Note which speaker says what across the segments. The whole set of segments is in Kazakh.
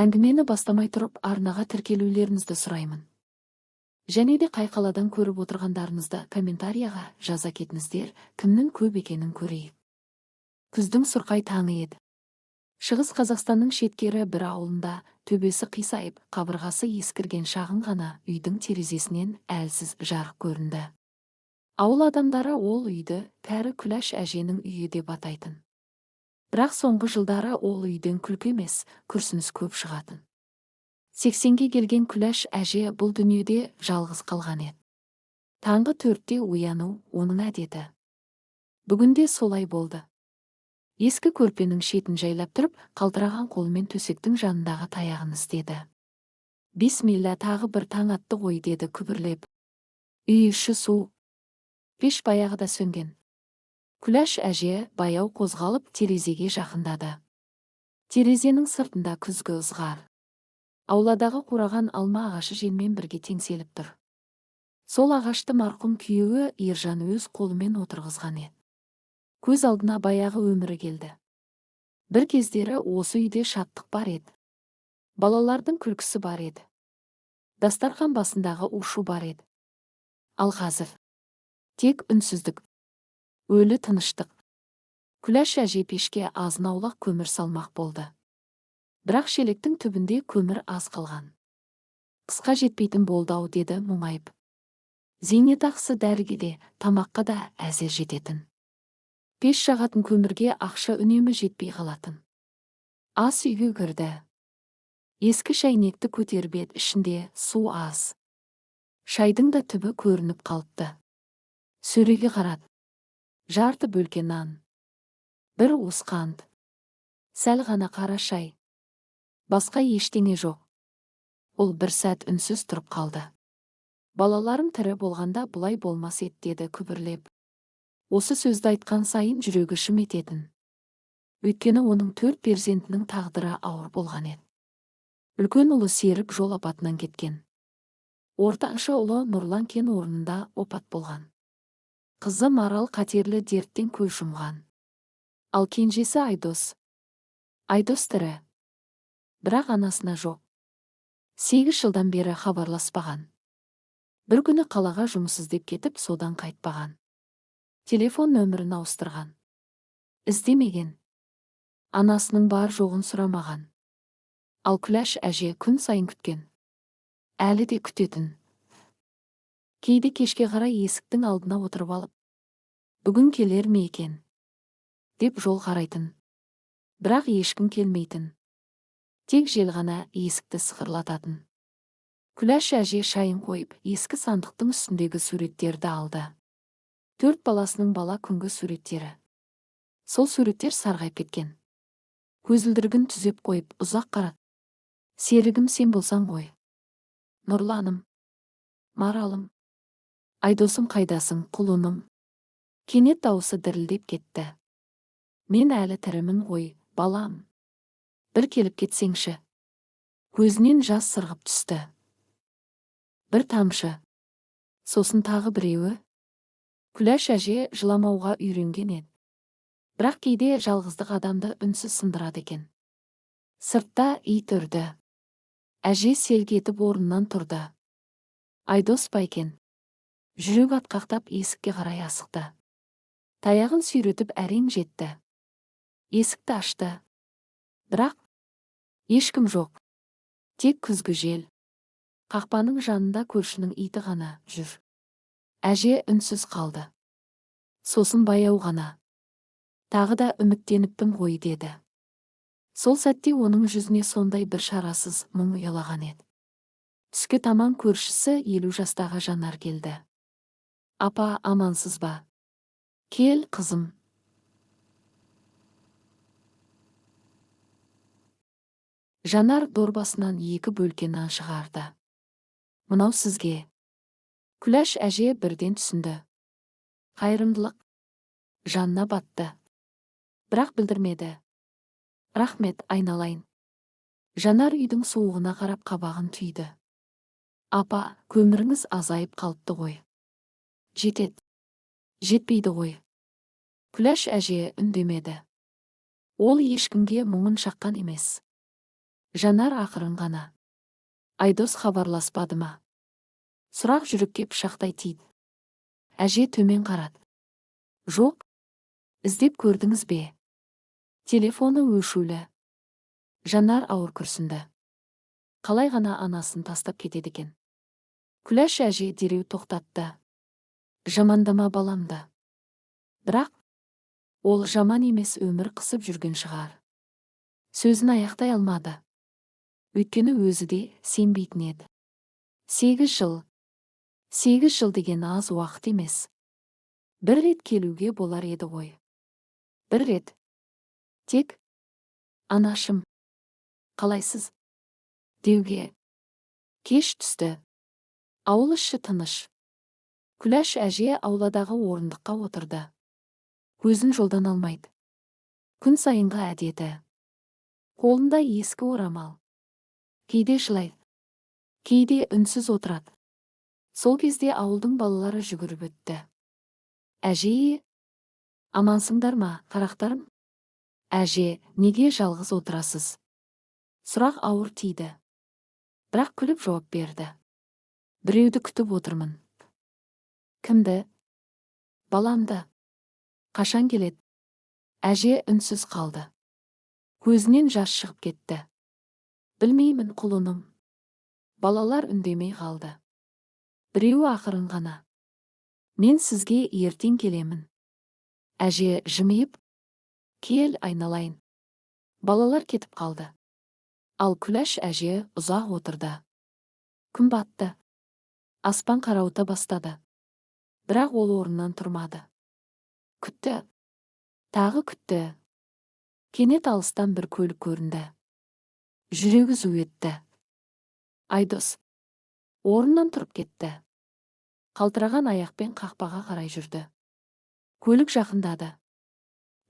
Speaker 1: Әңгімені бастамай тұрып арнаға тіркелулеріңізді сұраймын. Және де қай қаладан көріп отырғандарыңызды комментарияға жаза кетіңіздер, кімнің көп екенін көрейік. Күздің сұрқай таңы еді. Шығыс Қазақстанның шеткері бір ауылында төбесі қисайып, қабырғасы ескірген шағын ғана үйдің терезесінен әлсіз жарық көрінді. Ауыл адамдары ол үйді кәрі Күләш әженің үйі деп атайтын. Бірақ соңғы жылдары ол үйден күлкі емес, күрсініс көп шығатын. 80-ге келген Күләш әже бұл дүниеде жалғыз қалған еді. Таңғы 4-те ояну оның әдеті. Бүгінде солай болды. Ескі көрпенің шетін жайлап тұрып, қалтыраған қолымен төсектің жанындағы таяғын істеді. Бисмилла, тағы бір таң атты ғой, деді күбірлеп. Үй іші суық. Пеш баяғыда сөнген. Күләш әже баяу қозғалып терезеге жақындады. Терезенің сыртында күзгі ызғар. Ауладағы қураған алма ағашы желмен бірге теңселіп тұр. Сол ағашты марқұм күйеуі Ержан өз қолымен отырғызған еді. Көз алдына баяғы өмірі келді. Бір кездері осы үйде шаттық бар еді. Балалардың күлкісі бар еді. Дастархан басындағы ушу бар еді. Ал қазір тек үнсіздік. Өлі тыныштық. Күләш әже пешке азын-аулақ көмір салмақ болды. Бірақ шелектің түбінде көмір аз қалған. Қысқа жетпейтін болды-ау, деді мұңайып. Зейнетақысы дәріге де, тамаққа да әзер жететін. Пеш жағатын көмірге ақша үнемі жетпей қалатын. Ас үйге кірді. Ескі шәйнекті көтеріп еді, ішінде су аз. Шайдың да түбі көрініп қалыпты. Сөреге қарады. Жарты бөлке нан. Бір уыс қант. Сәл ғана қара шай. Басқа ештеңе жоқ. Ол бір сәт үнсіз тұрып қалды. Балаларым тірі болғанда бұлай болмас еді, деді күбірлеп. Осы сөзді айтқан сайын жүрегі шым ететін. Өйткені оның 4 перзентінің тағдыры ауыр болған еді. Үлкен ұлы Серік жол апатынан кеткен. Ортаншы ұлы Нұрлан кен орнында опат болған. Қызы Марал қатерлі дерттен көз жұмған. Ал кенжесі Айдос. Айдос тірі. Бірақ анасына жоқ. 8 жылдан бері хабарласпаған. Бір күні қалаға жұмыс іздеп кетіп, содан қайтпаған. Телефон нөмірін ауыстырған. Іздемеген. Анасының бар жоғын сұрамаған. Ал Күләш әже күн сайын күткен. Әлі де күтетін. Кейде кешке қарай есіктің алдына отырып алып, бүгін келер ме екен деп жол қарайтын. Бірақ ешкім келмейтін. Тек жел ғана есікті сықырлататын. Күләш әже шайын қойып, ескі сандықтың үстіндегі суреттерді алды. 4 баласының бала күнгі суреттері. Сол суреттер сарғайып кеткен. Көзілдірігін түзеп қойып, ұзақ қарады. Серігім, сен болсаң ғой. Нұрланым. Маралым. Айдосым, қайдасың, құлыным? Кенет дауысы дірілдеп кетті. Мен әлі тірімін ғой, балам. Бір келіп кетсеңші. Көзінен жас сырғып түсті. Бір тамшы. Сосын тағы біреуі. Күләш әже жыламауға үйренген еді. Бірақ кейде жалғыздық адамды үнсіз сындырады екен. Сыртта ит үрді. Әже селк етіп орнынан тұрды. Айдос па екен? Жүрек атқақтап есікке қарай асықты. Таяғын сүйретіп әрең жетті. Есікті ашты. Бірақ ешкім жоқ. Тек күзгі жел. Қақпаның жанында көршінің иті ғана жүр. Әже үнсіз қалды. Сосын баяу ғана. Тағы да үміттеніппін ғой, деді. Сол сәтте оның жүзіне сондай бір шарасыз мұң ұялаған еді. Түске таман көршісі 50 жастағы Жанар келді. Апа, амансыз ба? Кел, қызым. Жанар дорбасынан 2 бөлке нан шығарды. Мынау сізге. Күләш әже бірден түсінді. Қайырымдылық. Жанына батты. Бірақ білдірмеді. Рахмет, айналайын. Жанар үйдің суығына қарап қабағын түйді. Апа, көміріңіз азайып қалыпты ғой. Жетеді. Жетпейді ғой. Күләш әже үндемеді. Ол ешкімге мұңын шаққан емес. Жанар ақырын ғана. Айдос хабарласпады ма? Сұрақ жүрекке пышақтай тиді. Әже төмен қарады. Жоқ. Іздеп көрдіңіз бе? Телефоны өшулі. Жанар ауыр күрсінді. Қалай ғана анасын тастап кетеді екен? Күләш әже дереу тоқтатты. Жамандама баламды. Бірақ ол жаман емес, өмір қысып жүрген шығар. Сөзін аяқтай алмады. Өйткені өзі де сенбейтін еді. 8 жыл. 8 жыл деген аз уақыт емес. Бір рет келуге болар еді ғой. Бір рет. Тек анашым, қалайсыз? Деуге. Кеш түсті. Ауыл іші тыныш. Күләш әже ауладағы орындыққа отырды. Көзін жолдан алмайды. Күн сайынғы әдеті. Қолында ескі орамал. Кейде жылайды. Кейде үнсіз отырады. Сол кезде ауылдың балалары жүгіріп өтті. Әже, амансыңдар ма, қарақтарым? Әже, неге жалғыз отырасыз? Сұрақ ауыр тиді. Бірақ күліп жауап берді. Біреуді күтіп отырмын. Кімді? Баламды. Қашан келеді? Әже үнсіз қалды. Көзінен жас шығып кетті. Білмеймін, құлыным. Балалар үндемей қалды. Біреуі ақырын ғана. Мен сізге ертең келемін. Әже жымиып, кел айналайын. Балалар кетіп қалды. Ал Күләш әже ұзақ отырды. Күн батты. Аспан қарауыта бастады. Бірақ ол орнынан тұрмады. Күтті. Тағы күтті. Кенет алыстан бір көлік көрінді. Жүрегі зу етті. Айдос орнынан тұрып кетті. Қалтыраған аяқпен қақпаға қарай жүрді. Көлік жақындады.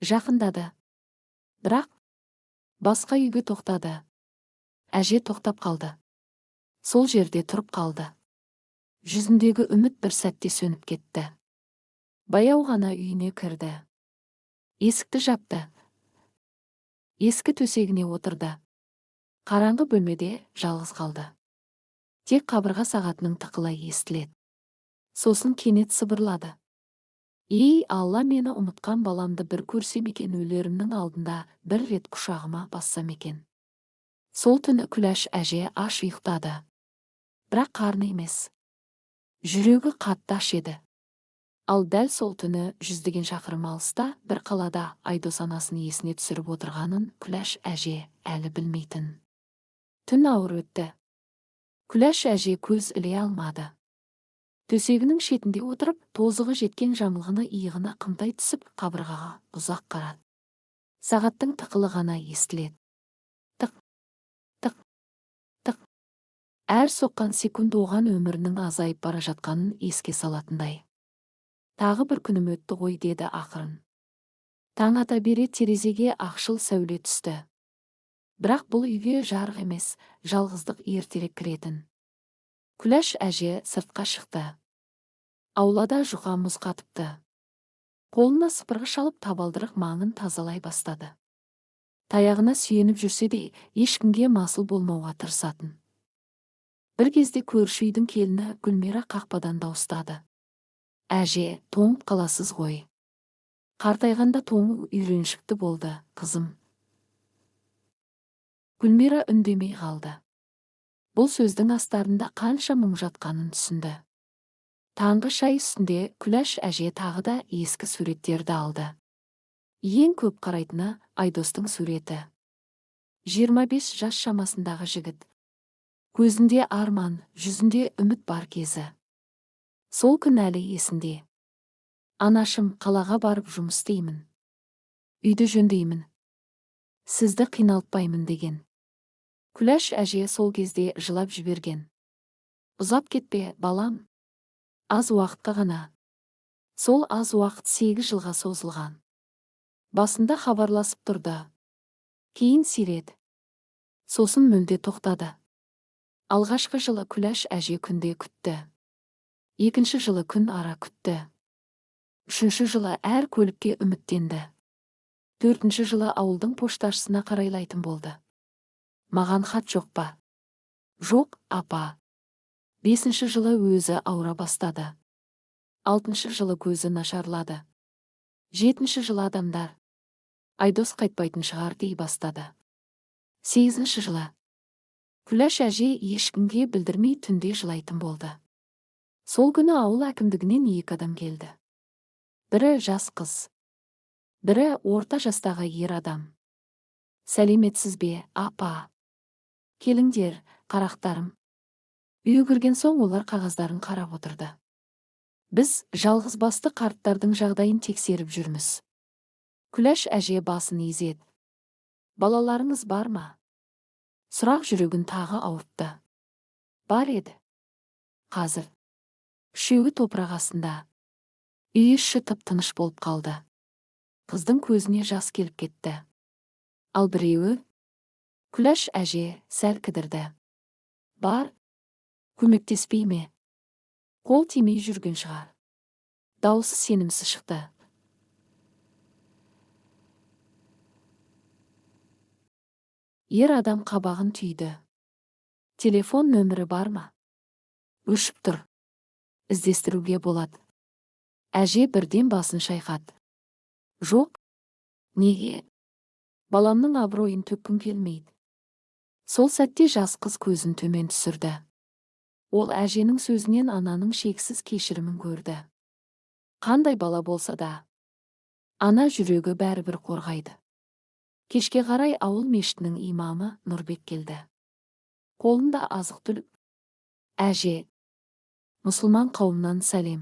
Speaker 1: Жақындады. Бірақ басқа үйге тоқтады. Әже тоқтап қалды. Сол жерде тұрып қалды. Жүзіндегі үміт бір сәтте сөніп кетті. Баяу ғана үйіне кірді. Есікті жапты. Ескі төсегіне отырды. Қараңғы бөлмеде жалғыз қалды. Тек қабырға сағатының тықылы естіледі. Сосын кенет сыбырлады. Ей Алла, мені ұмытқан баламды бір көрсем екен, өлерімнің алдында бір рет құшағыма бассам екен. Сол түні Күләш әже аш ұйықтады. Бірақ қарны емес. Жүрегі қатты аш еді. Ал дәл сол түні жүздеген шақырым алыста бір қалада Айдос анасын есіне түсіріп отырғанын Күләш әже әлі білмейтін. Түн ауыр өтті. Күләш әже көз іле алмады. Төсегінің шетінде отырып, тозығы жеткен жамылғыны иығына қымтай түсіп, қабырғаға ұзақ қарады. Сағаттың тықылы ғана естіледі. Тық, тық, тық. Әр соққан секунд оған өмірінің азайып бара жатқанын еске салатындай. Тағы бір күнім өтті ғой, деді ақырын. Таң ата бере терезеге ақшыл сәуле түсті. Бірақ бұл үйге жарық емес, жалғыздық ертерек кіретін. Күләш әже сыртқа шықты. Аулада жұқа мұз қатыпты. Қолына сыпырғы шалып табалдырық маңын тазалай бастады. Таяғына сүйеніп жүрсе де, ешкімге масыл болмауға тырысатын. Бір кезде көрші үйдің келіні Гүлмира қақпадан дауыстады. Әже, тоңып қаласыз ғой. Қартайғанда тоңу үйреншікті болды, қызым. Гүлмира үндемей қалды. Бұл сөздің астарында қанша мұң жатқанын түсінді. Таңғы шай үстінде Күләш әже тағы да ескі суреттерді алды. Ең көп қарайтыны Айдостың суреті. 25 жас шамасындағы жігіт. Көзінде арман, жүзінде үміт бар кезі. Сол күн әлі есінде. Анашым, қалаға барып жұмыс істеймін. Үйді жөндеймін. Сізді қиналтпаймын деген. Күләш әже сол кезде жылап жіберген. Ұзап кетпе, балам. Аз уақытқа ғана. Сол аз уақыт 8 жылға созылған. Басында хабарласып тұрды. Кейін сиреді. Сосын мүлде тоқтады. Алғашқы жылы Күләш әже күнде күтті. Екінші жылы күн ара күтті. Үшінші жылы әр көлікке үміттенді. Төртінші жылы ауылдың пошташысына қарайлайтын болды. Маған хат жоқ па? Жоқ, апа. 5-ші жылы өзі ауыра бастады. 6-ші жылы көзі нашарлады. 7-ші жылы адамдар Айдос қайтпайтын шығар дей бастады. 8-ші жылы Күләш әже ешкімге білдірмей түнде жылайтын болды. Сол күні ауыл әкімдігінен 2 адам келді. Бірі жас қыз, бірі орта жастағы ер адам. Сәлеметсіз бе, апа? Келіңдер, қарақтарым. Үйге кірген соң олар қағаздарын қарап отырды. Біз жалғыз басты қарттардың жағдайын тексеріп жүрміз. Күләш әже басын изеді. Балаларыңыз бар ма? Сұрақ жүрегін тағы ауыртты. Бар еді. Қазір 3-еуі топырақ астында. Үй іші тып-тыныш болып қалды. Қыздың көзіне жас келіп кетті. Ал біреуі? Күләш әже сәл кідірді. Бар. Көмектеспей ме? Қол тимей жүрген шығар. Дауысы сенімсіз шықты. Ер адам қабағын түйді. Телефон нөмірі бар ма? Өшіп тұр. Іздестіруге болады. Әже бірден басын шайқады. Жоқ. Неге? Баламның абыройын төккім келмейді. Сол сәтте жас қыз көзін төмен түсірді. Ол әженің сөзінен ананың шексіз кешірімін көрді. Қандай бала болса да, ана жүрегі бәрібір қорғайды. Кешке қарай ауыл мешітінің имамы Нұрбек келді. Қолында азық-түлік. Әже, мұсылман қауымнан сәлем.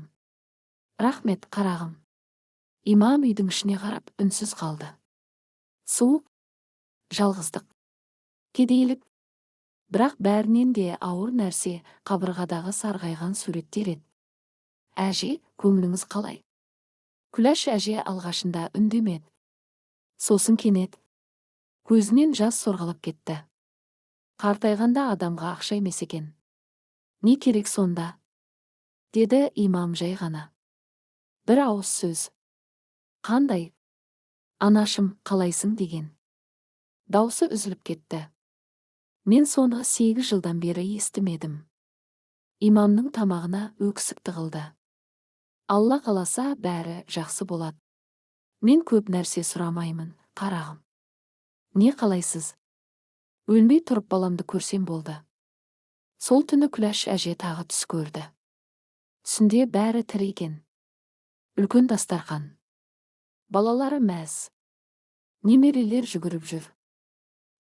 Speaker 1: Рахмет, қарағым. Имам үйдің ішіне қарап үнсіз қалды. Суық, жалғыздық, кедейлік. Бірақ бәрінен де ауыр нәрсе қабырғадағы сарғайған суреттер еді. Әже, көңіліңіз қалай? Күләш әже алғашында үндемеді. Сосын кенет көзінен жас сорғалап кетті. Қартайғанда адамға ақша емес екен. Не керек сонда? Деді имам жай ғана. Бір ауыз сөз. Қандай? Анашым, қалайсың деген. Даусы үзіліп кетті. Мен соны 8 жылдан бері естімедім. Имамның тамағына өксік тығылды. Алла қаласа бәрі жақсы болады. Мен көп нәрсе сұрамаймын, қарағым. Не қалайсыз? Өлмей тұрып баламды көрсем болды. Сол түні Күләш әже тағы түс көрді. Түсінде бәрі тірі екен. Үлкен дастархан. Балалары мәз. Немерелер жүгіріп жүр.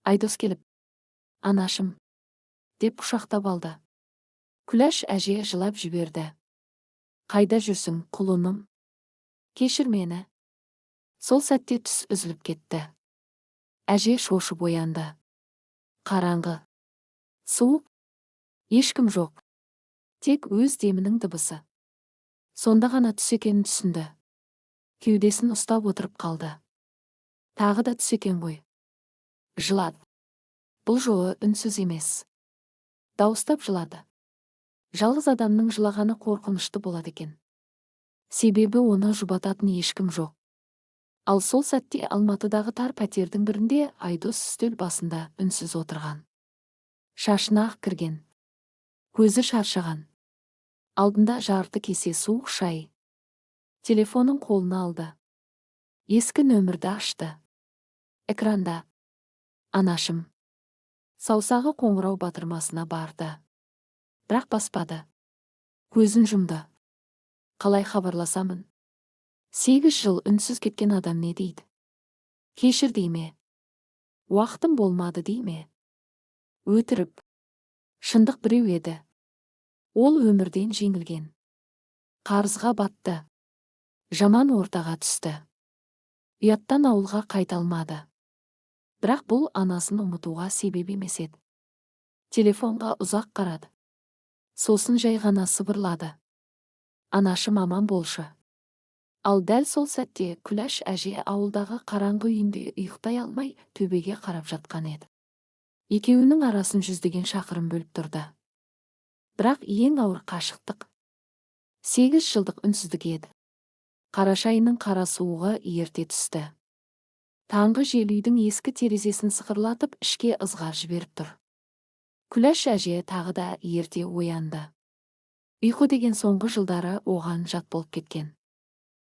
Speaker 1: Айдос келіп, анашым, деп құшақтап алды. Күләш әже жылап жіберді. Қайда жүрсің, құлыным? Кешір мені. Сол сәтте түс үзіліп кетті. Әже шошып оянды. Қараңғы. Суық. Ешкім жоқ. Тек өз демінің дыбысы. Сонда ғана түс екенін түсінді. Кеудесін ұстап отырып қалды. Тағы да түс екен ғой. Жылады. Бұл жолы үнсіз емес. Дауыстап жылады. Жалғыз адамның жылағаны қорқынышты болады екен. Себебі оны жұбататын ешкім жоқ. Ал сол сәтте Алматыдағы тар пәтердің бірінде Айдос үстел басында үнсіз отырған. Шашына ақ кірген. Көзі шаршаған. Алдында жарты кесе суық шай. Телефонын қолына алды. Ескі нөмірді ашты. Экранда. Анашым. Саусағы қоңырау батырмасына барды. Бірақ баспады. Көзін жұмды. Қалай хабарласамын? 8 жыл үнсіз кеткен адам не дейді? Кешір дей ме? Уақытым болмады дей ме? Өтірік. Шындық біреу еді. Ол өмірден жеңілген. Қарызға батты. Жаман ортаға түсті. Ұяттан ауылға қайта алмады. Бірақ бұл анасын ұмытуға себеп емес еді. Телефонға ұзақ қарады. Сосын жай ғана сыбырлады. Анашым аман болшы. Ал дәл сол сәтте Күләш әже ауылдағы қараңғы үйінде ұйықтай алмай төбеге қарап жатқан еді. Екеуінің арасын 100 шақырым бөліп тұрды. Бірақ ең ауыр қашықтық 8 жылдық үнсіздік еді. Қараша айының қара суығы ерте түсті. Таңғы жел үйдің ескі терезесін сықырлатып ішке ызғар жіберіп тұр. Күләш әже тағы да ерте оянды. Ұйқы деген соңғы жылдары оған жат болып кеткен.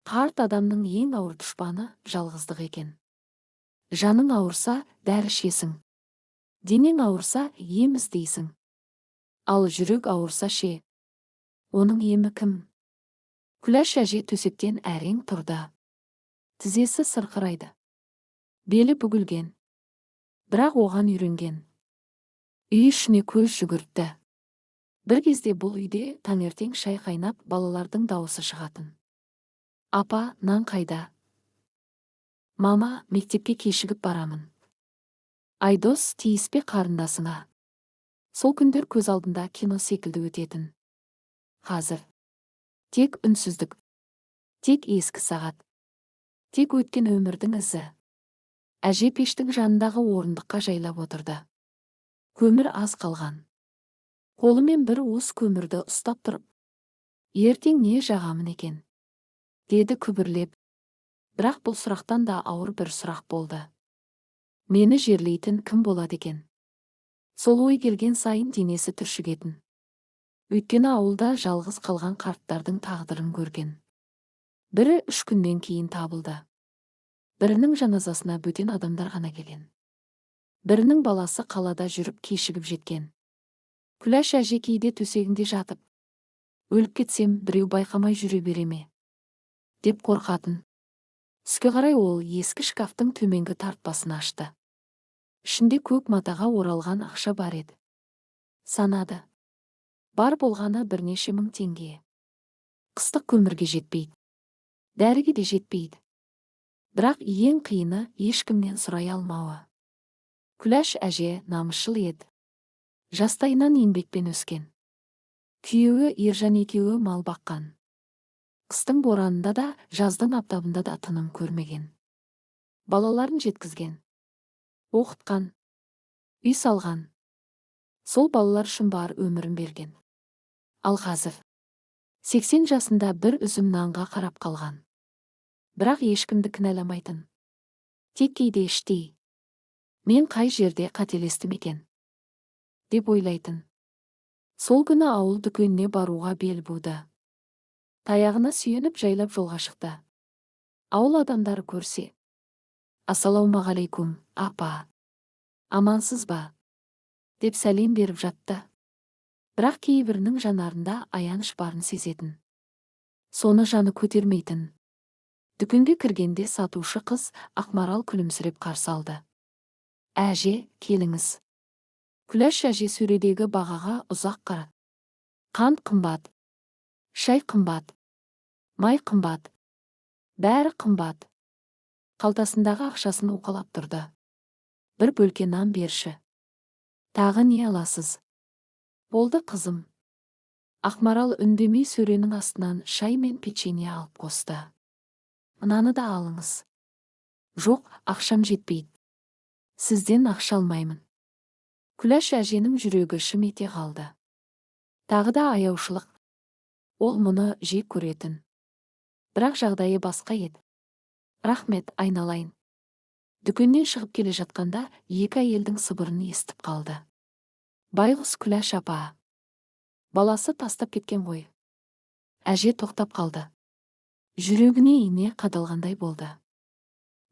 Speaker 1: Қарт адамның ең ауыр дұшпаны жалғыздық екен. Жаның ауырса, дәрі ішесің. Денең ауырса, ем іздейсің. Ал жүрек ауырса ше? Оның емі кім? Күләш әже төсектен әрең тұрды. Тізесі сырқырайды. Белі бүгілген. Бірақ оған үйренген. Үй ішіне көз жүгіртті. Бір кезде бұл үйде таңертең шай қайнап, балалардың дауысы шығатын. Апа, нан қайда? Мама, мектепке кешігіп барамын. Айдос, тиіспе қарындасыңа. Сол күндер көз алдында кино секілді өтетін. Қазір тек үнсіздік, тек ескі сағат, тек өткен өмірдің ізі. Әже пештің жанындағы орындыққа жайлап отырды. Көмір аз қалған. Қолымен бір уыс көмірді ұстап тұрып, ертең не жағамын екен? Деді күбірлеп. Бірақ бұл сұрақтан да ауыр бір сұрақ болды. Мені жерлейтін кім болады екен? Сол ой келген сайын денесі түршігетін. Өйткені ауылда жалғыз қалған қарттардың тағдырын көрген. Бірі 3 күннен кейін табылды. Бірінің жаназасына бөтен адамдар ғана келген. Бірінің баласы қалада жүріп кешігіп жеткен. Күләш әже кейде төсегінде жатып, өліп кетсем біреу байқамай жүре бере ме? Деп қорқатын. Түске қарай ол ескі шкафтың төменгі тартпасын ашты. Ішінде көк матаға оралған ақша бар еді. Санады. Бар болғаны бірнеше мың теңге. Қыстық көмірге жетпейді. Дәріге де жетпейді. Бірақ ең қиыны ешкімнен сұрай алмауы. Күләш әже намысшыл еді. Жастайынан еңбекпен өскен. Күйеуі Ержан екеуі мал баққан. Қыстың боранында да, жаздың аптабында да тыным көрмеген. Балаларын жеткізген. Оқытқан. Үй салған. Сол балалар үшін бар өмірін берген. Ал қазір 80 жасында бір үзім нанға қарап қалған. Бірақ ешкімді кінәламайтын. Тек кейде іштей. Мен қай жерде қателестім екен? Деп ойлайтын. Сол күні ауыл дүкеніне баруға бел буды. Таяғына сүйеніп жайлап жолға шықты. Ауыл адамдары көрсе. Ассалаумағалейкум, апа. Амансыз ба? Деп сәлем беріп жатты. Бірақ кейбірінің жанарында аяныш барын сезетін. Соны жаны көтермейтін. Дүкенге кіргенде сатушы қыз Ақмарал күлімсіреп қарсы алды. Әже, келіңіз. Күләш әже сөредегі бағаға ұзақ қарады. Қант қымбат, шай қымбат, май қымбат, бәрі қымбат. Қалтасындағы ақшасын уқалап тұрды. Бір бөлке нан берші. Тағы не аласыз? Болды қызым. Ақмарал үндемей сөренің астынан шай мен печенье алып қосты. Мынаны да алыңыз. Жоқ, ақшам жетпейді. Сізден ақша алмаймын. Күләш әженің жүрегі шым ете қалды. Тағы да аяушылық. Ол мұны жек көретін. Бірақ жағдайы басқа еді. Рахмет, айналайын. Дүкеннен шығып келе жатқанда екі әйелдің сыбырын естіп қалды. Байғұс Күләш апа. Баласы тастап кеткен ғой. Әже тоқтап қалды. Жүрегіне ине қадалғандай болды.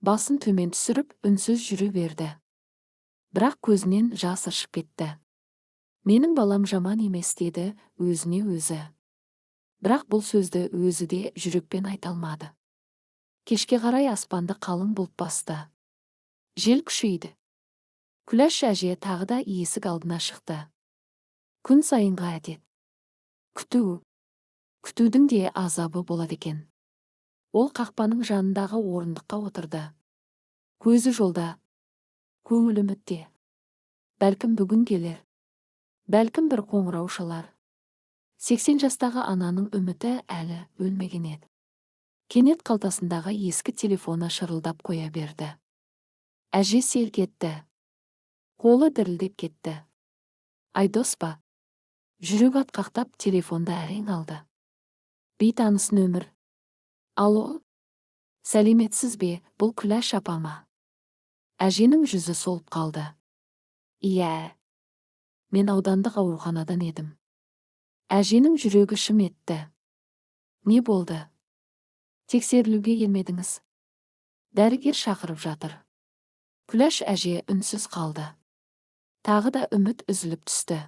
Speaker 1: Басын төмен түсіріп, үнсіз жүре берді. Бірақ көзінен жас ыршып кетті. Менің балам жаман емес деді өзіне өзі. Бірақ бұл сөзді өзі де жүрекпен айта алмады. Кешке қарай аспанды қалың бұлт басты. Жел күшейді. Күләш әже тағы да есік алдына шықты. Күн сайынғы әдет. Күту. Күтудің де азабы болады екен. Ол қақпаның жанындағы орындыққа отырды. Көзі жолда. Көңілі үмітте. Бәлкім бүгін келер. Бәлкім бір қоңырау шалар. 80 жастағы ананың үміті әлі өлмеген еді. Кенет қалтасындағы ескі телефоны шырылдап қоя берді. Әже селк етті. Қолы дірілдеп кетті. Айдос па? Жүрек атқақтап телефонда әрең алды. Бейтаныс нөмір. Алло? Сәлеметсіз бе, бұл Күләш апама. Әженің жүзі солып қалды. Иә, мен аудандық ауруханадан едім. Әженің жүрегі шым етті. Не болды? Тексерілуге келмедіңіз. Дәрігер шақырып жатыр. Күләш әже үнсіз қалды. Тағы да үміт үзіліп түсті.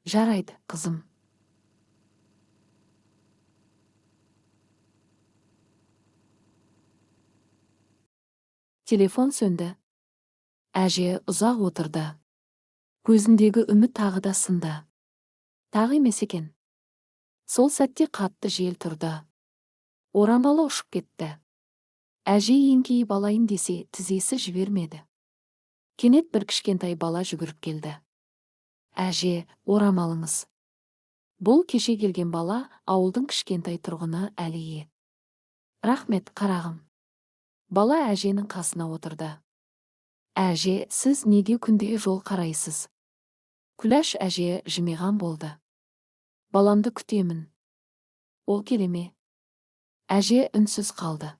Speaker 1: Жарайды, қызым. Телефон сөнді. Әже ұзақ отырды. Көзіндегі үміт тағы да сынды. Тағы емес екен. Сол сәтте қатты жел тұрды. Орамалы ұшып кетті. Әже еңкейіп алайын десе, тізесі жібермеді. Кенет бір кішкентай бала жүгіріп келді. Әже, орамалыңыз. Бұл кеше келген бала ауылдың кішкентай тұрғыны Әлие. Рахмет, қарағым. Бала әженің қасына отырды. Әже, сіз неге күнде жол қарайсыз? Күләш әже жымиған болды. Баламды күтемін. Ол келеме? Әже үнсіз қалды.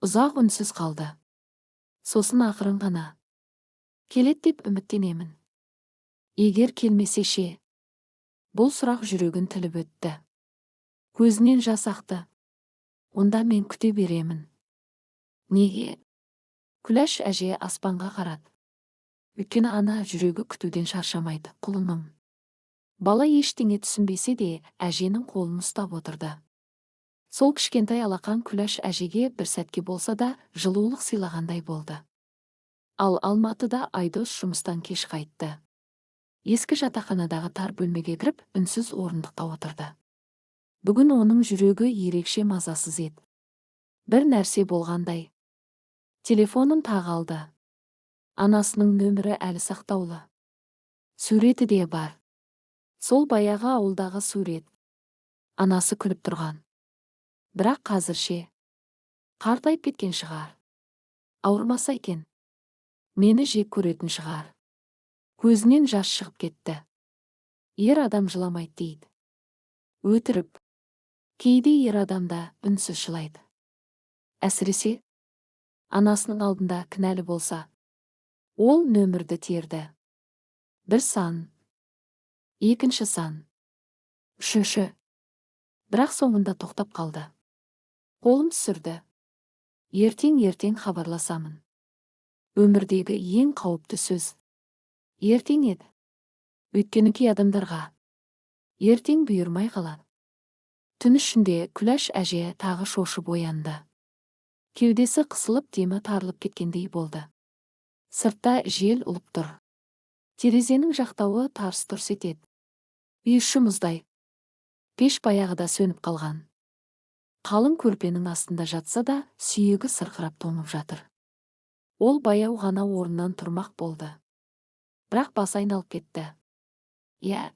Speaker 1: Ұзақ үнсіз қалды. Сосын ақырын ғана. Келет деп үміттенемін. Егер келмесе ше? Бұл сұрақ жүрегін тіліп өтті. Көзінен жас ақты. Онда мен күте беремін. Неге? Күләш әже аспанға қарады. Өйткені ана жүрегі күтуден шаршамайды, құлыным. Бала ештеңе түсінбесе де, әженің қолын ұстап отырды. Сол кішкентай алақан Күләш әжеге бір сәтке болса да жылулық сыйлағандай болды. Ал Алматыда Айдос жұмыстан кеш қайтты. Ескі жатақханадағы тар бөлмеге кіріп, үнсіз орындыққа отырды. Бүгін оның жүрегі ерекше мазасыз еді. Бір нәрсе болғандай. Телефонын тағы алды. Анасының нөмірі әлі сақтаулы. Суреті де бар. Сол баяғы ауылдағы сурет. Анасы күліп тұрған. Бірақ қазірше. Қартайып кеткен шығар. Ауырмаса екен. Мені жек көретін шығар. Көзінен жас шығып кетті. Ер адам жыламайды дейді. Өтірік. Кейде ер адамда үнсіз жылайды. Әсіресе, анасының алдында кінәлі болса. Ол нөмірді терді. Бір сан. Екінші сан. Үшінші. Бірақ соңында тоқтап қалды. Қолын түсірді. Ертең хабарласамын. Өмірдегі ең қауіпті сөз. Ертең еді. Өйткені кей адамдарға. Ертең бұйырмай қалады. Түн ішінде Күләш әже тағы шошып оянды. Кеудесі қысылып, демі тарылып кеткендей болды. Сыртта жел ұлып тұр. Терезенің жақтауы тарс-тұрс етеді. Үй іші мұздай. Пеш баяғыда сөніп қалған. Қалың көрпенің астында жатса да, сүйегі сырқырап тоңып жатыр. Ол баяу ғана орнынан тұрмақ болды. Бірақ басы айналып кетті. Иә,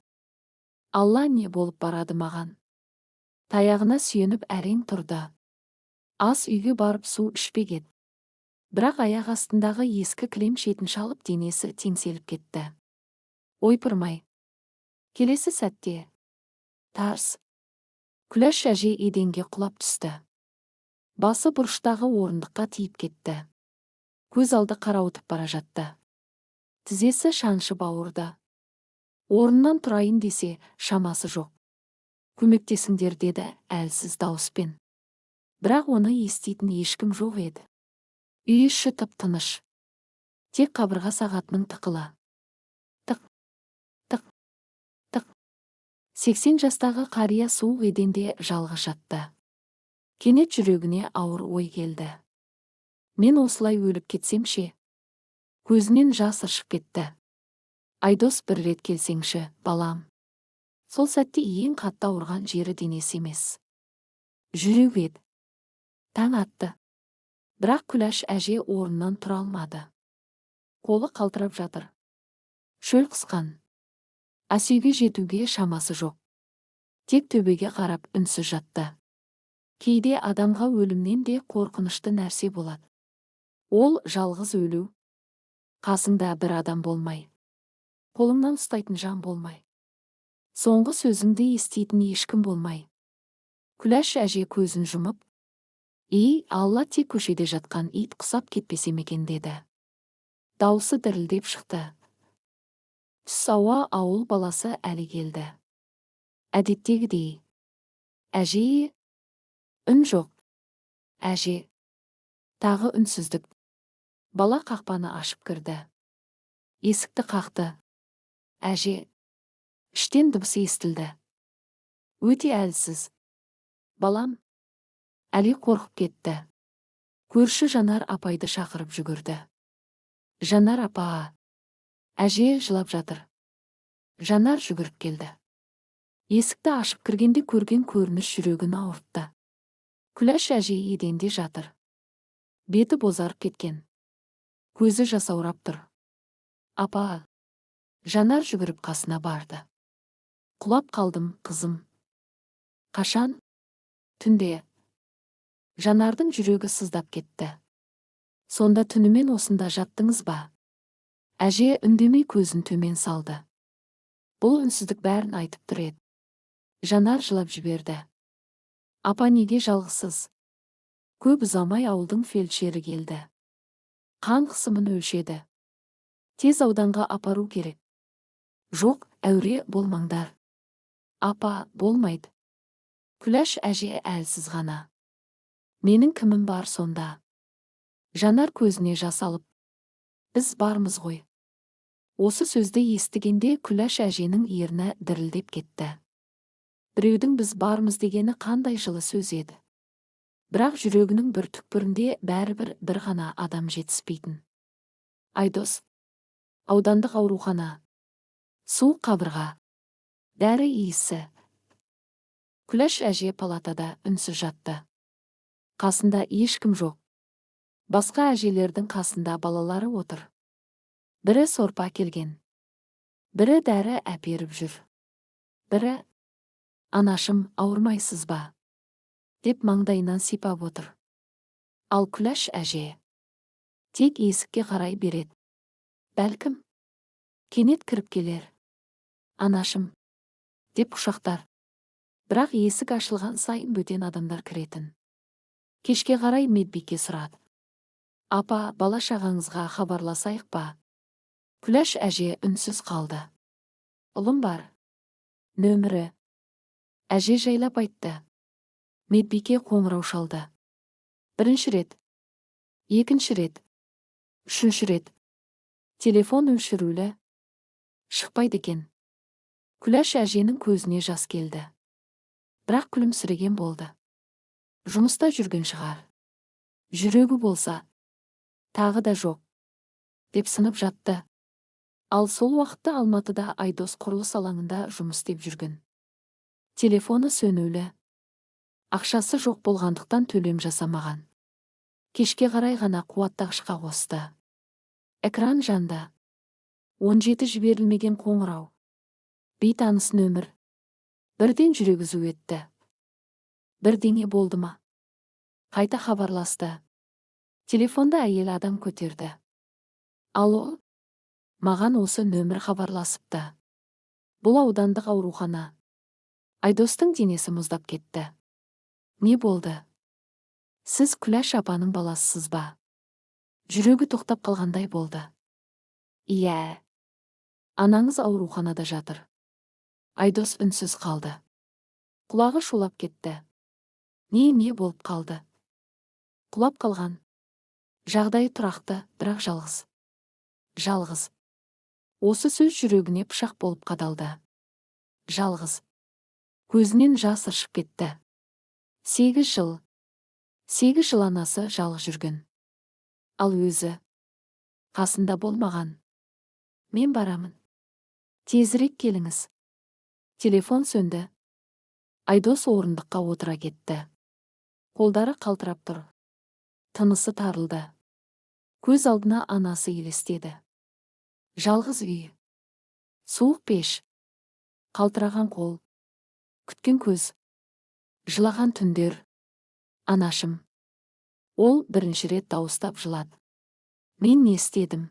Speaker 1: Алла не болып барады маған? Таяғына сүйеніп әрең тұрды. Ас үйге барып су ішпек еді. Бірақ аяқ астындағы ескі кілем шетін шалып денесі теңселіп кетті. Ойпырмай. Келесі сәтте. Тарс. Күләш әже еденге құлап түсті. Басы бұрыштағы орындыққа тиіп кетті. Көз алды қарауытып бара жатты. Тізесі шаншып ауырды. Орнынан тұрайын десе, шамасы жоқ. Көмектесіңдер деді әлсіз дауыспен. Бірақ оны еститін ешкім жоқ еді. Үй іші тып-тыныш. Тек қабырға сағатының тықылы. Тық, тық, тық. 80 жастағы қария суық еденде жалғыз жатты. Кенет жүрегіне ауыр ой келді. Мен осылай өліп кетсем ше? Көзінен жас ыршып кетті. Айдос бір рет келсеңші, балам. Сол сәтте ең қатты ауырған жері денесі емес. Жүрек еді. Таң атты. Бірақ Күләш әже орнынан тұра алмады. Қолы қалтырап жатыр. Шөл қысқан. Асүйге жетуге шамасы жоқ. Тек төбеге қарап үнсіз жатты. Кейде адамға өлімнен де қорқынышты нәрсе болады. Ол жалғыз өлу. Қасыңда бір адам болмай. Қолыңнан ұстайтын жан болмай. Соңғы сөзіңді еститін ешкім болмай. Күләш әже көзін жұмып, Алла, тек көшеде жатқан ит құсап кетпесе екен деді. Даусы дірілдеп шықты. Түс ауа ауыл баласы әлі келді. Әдеттегідей. Әже? Үн жоқ. Әже. Тағы үнсіздік. Бала қақпаны ашып кірді. Есікті қақты. Әже. Іштен дыбыс естілді. Өте әлсіз. Балам. Әли қорқып кетті. Көрші Жанар апайды шақырып жүгірді. Жанар апа. Әже жылап жатыр. Жанар жүгіріп келді. Есікті ашып кіргенде көрген көрініс жүрегін ауыртты. Күләш әже еденде жатыр. Беті бозарып кеткен. Көзі жасаурап тұр. Апа. Жанар жүгіріп қасына барды. Құлап қалдым, қызым. Қашан? Түнде. Жанардың жүрегі сыздап кетті. Сонда түнімен осында жаттыңыз ба? Әже үндемей көзін төмен салды. Бұл үнсіздік бәрін айтып тұр еді. Жанар жылап жіберді. Апа неге жалғызсыз? Көп ұзамай ауылдың фельдшері келді. Қан қысымын өлшеді. Тез ауданға апару керек. Жоқ, әуре болмаңдар. Апа, болмайды. Күләш әже әлсіз ғана. Менің кімім бар сонда? Жанар көзіне жас алып. Біз бармыз ғой. Осы сөзді естігенде Күләш әженің ерні дірілдеп кетті. Біреудің біз бармыз дегені қандай жылы сөз еді. Бірақ жүрегінің бір түкпірінде бәрібір бір ғана адам жетіспейтін. Айдос. Аудандық аурухана. Суық қабырға. Дәрі иісі. Күләш әже палатада үнсіз жатты. Қасында ешкім жоқ. Басқа әжелердің қасында балалары отыр. Бірі сорпа келген. Бірі дәрі әперіп жүр. Бірі, анашым, ауырмайсыз ба? Деп маңдайынан сипап отыр. Ал Күләш әже тек есікке қарай береді. Бәлкім, кенет кіріп келер. Анашым, деп құшақтар. Бірақ есік ашылған сайын бөтен адамдар кіретін. Кешке қарай медбике сұрады. Апа, бала шағаңызға хабарласайық ба? Күләш әже үнсіз қалды. Ұлым бар. Нөмірі. Әже жайлап айтты. Медбике қоңырау шалды. Бірінші рет. Екінші рет. Үшінші рет. Телефон өшірулі. Шықпайды екен. Күләш әженің көзіне жас келді. Бірақ күлімсіреген болды. Жұмыста жүрген шығар. Жүрегі болса, тағы да жоқ. Деп сынып жатты. Ал сол уақытта Алматыда Айдос құрылыс алаңында жұмыс істеп жүрген. Телефоны сөнулі. Ақшасы жоқ болғандықтан төлем жасамаған. Кешке қарай ғана қуаттағышқа қосты. Экран жанды. 17 жіберілмеген қоңырау. Бейтаныс нөмір. Бірден жүрегі зу етті. Бірдеңе болды ма? Қайта хабарласты. Телефонда әйел адам көтерді. Алло? Маған осы нөмір хабарласыпты. Бұл аудандық аурухана. Айдостың денесі мұздап кетті. Не болды? Сіз Күләш апаның баласысыз ба? Жүрегі тоқтап қалғандай болды. Иә. Анаңыз ауруханада жатыр. Айдос үнсіз қалды. Құлағы шулап кетті. Не болып қалды? Құлап қалған. Жағдайы тұрақты, бірақ жалғыз. Жалғыз. Осы сөз жүрегіне пышақ болып қадалды. Жалғыз. Көзінен жас ыршып кетті. 8 жыл. 8 жыл анасы жалғыз жүрген. Ал өзі қасында болмаған. Мен барамын. Тезірек келіңіз. Телефон сөнді. Айдос орындыққа отыра кетті. Қолдары қалтырап тұр. Тынысы тарылды. Көз алдына анасы елестеді. Жалғыз үй. Суық пеш. Қалтыраған қол. Күткен көз. Жылаған түндер. Анашым. Ол бірінші рет дауыстап жылады. Мен не істедім?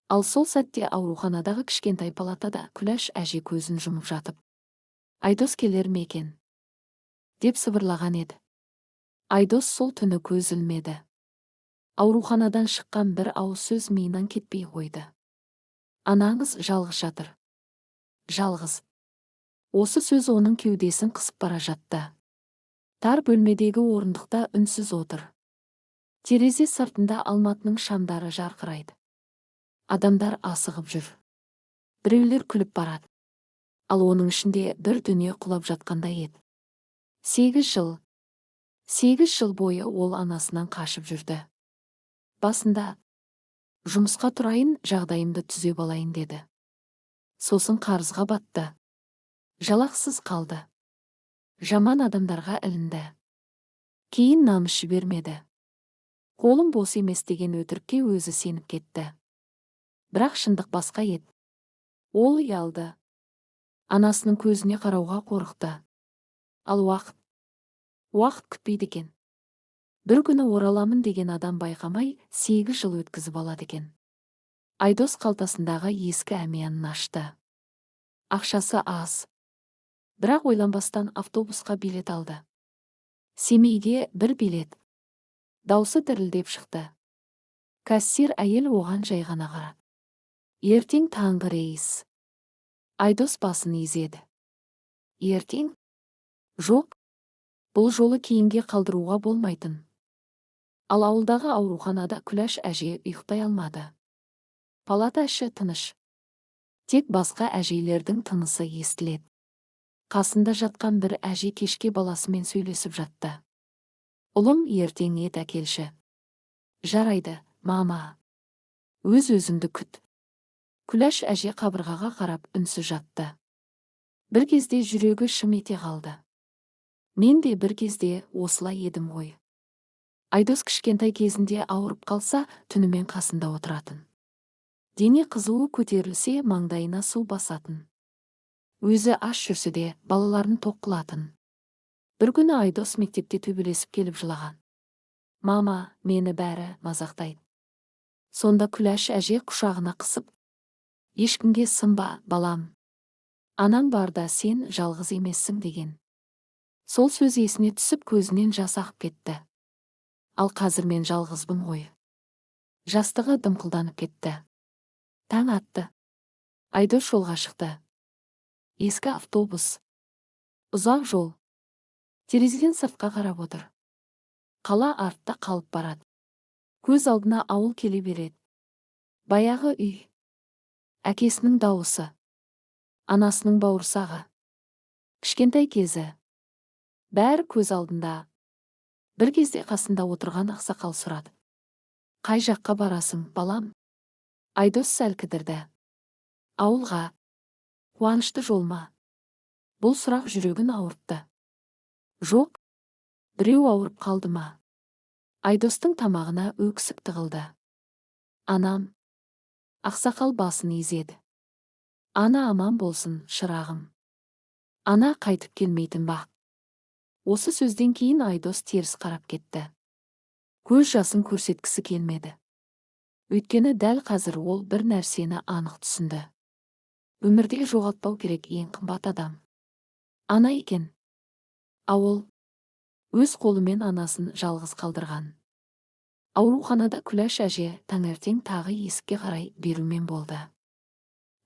Speaker 1: Ал сол сәтте ауруханадағы кішкентай палатада Күләш әже көзін жұмып жатып. Айдос келер ме екен? Деп сыбырлаған еді. Айдос сол түні көз ілмеді. Ауруханадан шыққан бір ауыз сөз миынан кетпей қойды. Анаңыз жалғыз жатыр. Жалғыз. Осы сөз оның кеудесін қысып бара жатты. Тар бөлмедегі орындықта үнсіз отыр. Терезе сыртында Алматының шамдары жарқырайды. Адамдар асығып жүр. Біреулер күліп барады. Ал оның ішінде бір дүние құлап жатқандай еді. 8 жыл бойы ол анасынан қашып жүрді. Басында жұмысқа тұрайын, жағдайымды түзеп алайын деді. Сосын қарызға батты. Жалақсыз қалды. Жаман адамдарға ілінді. Кейін намыс жібермеді. Қолым бос емес деген өтірікке өзі сеніп кетті. Бірақ шындық басқа еді. Ол ұялды. Анасының көзіне қарауға қорықты. Ал уақыт күтпейді екен. Бір күні ораламын деген адам байқамай 8 жыл өткізіп алады екен. Айдос қалтасындағы ескі әмиянын ашты. Ақшасы аз. Бірақ ойланбастан автобусқа билет алды. Семейге бір билет. Даусы дірілдеп шықты. Кассир әйел оған жай ғана қарады. Ертең таңғы рейс. Айдос басын изеді. Ертең? Жоқ. Бұл жолы кейінге қалдыруға болмайтын. Ал ауылдағы ауруханада Күләш әже ұйықтай алмады. Палата іші тыныш. Тек басқа әжейлердің тынысы естіледі. Қасында жатқан бір әже кешке баласымен сөйлесіп жатты. Ұлым, ертең ет әкелші. Жарайды, мама. Өз-өзіңді күт. Күләш әже қабырғаға қарап үнсіз жатты. Бір кезде жүрегі шым ете қалды. Мен де бір кезде осылай едім ғой. Айдос кішкентай кезінде ауырып қалса, түнімен қасында отыратын. Дене қызуы көтерілсе, маңдайына су басатын. Өзі аш жүрсе де балаларын тоқ қылатын. Бір күні Айдос мектепте төбелесіп келіп жылаған. Мама, мені бәрі мазақтайды. Сонда Күләш әже құшағына қысып, ешкімге сынба, балам. Анаң барда сен жалғыз емессің деген. Сол сөз есіне түсіп көзінен жас ағып кетті. Ал қазір мен жалғызбын ғой. Жастығы дымқылданып кетті. Таң атты. Айдос жолға шықты. Ескі автобус. Ұзақ жол. Терезеден сыртқа қарап отыр. Қала артта қалып барады. Көз алдына ауыл келе береді. Баяғы үй. Әкесінің дауысы. Анасының бауырсағы. Кішкентай кезі. Бәрі көз алдында. Бір кезде қасында отырған ақсақал сұрады. Қай жаққа барасың, балам? Айдос сәл кідірді. Ауылға. Қуанышты жолма. Бұл сұрақ жүрегін ауыртты. Жоқ. Біреу ауырып қалды ма? Айдостың тамағына өксік тығылды. Анам. Ақсақал басын изеді. Ана аман болсын, шырағым. Ана қайтып келмейтін бақ. Осы сөзден кейін Айдос теріс қарап кетті. Көз жасын көрсеткісі келмеді. Өйткені дәл қазір ол бір нәрсені анық түсінді. Өмірде жоғалтпау керек ең қымбат адам. Ана екен. Ауыл. Өз қолымен анасын жалғыз қалдырған. Ауруханада Күләш әже таңертең тағы есікке қарай берумен болды.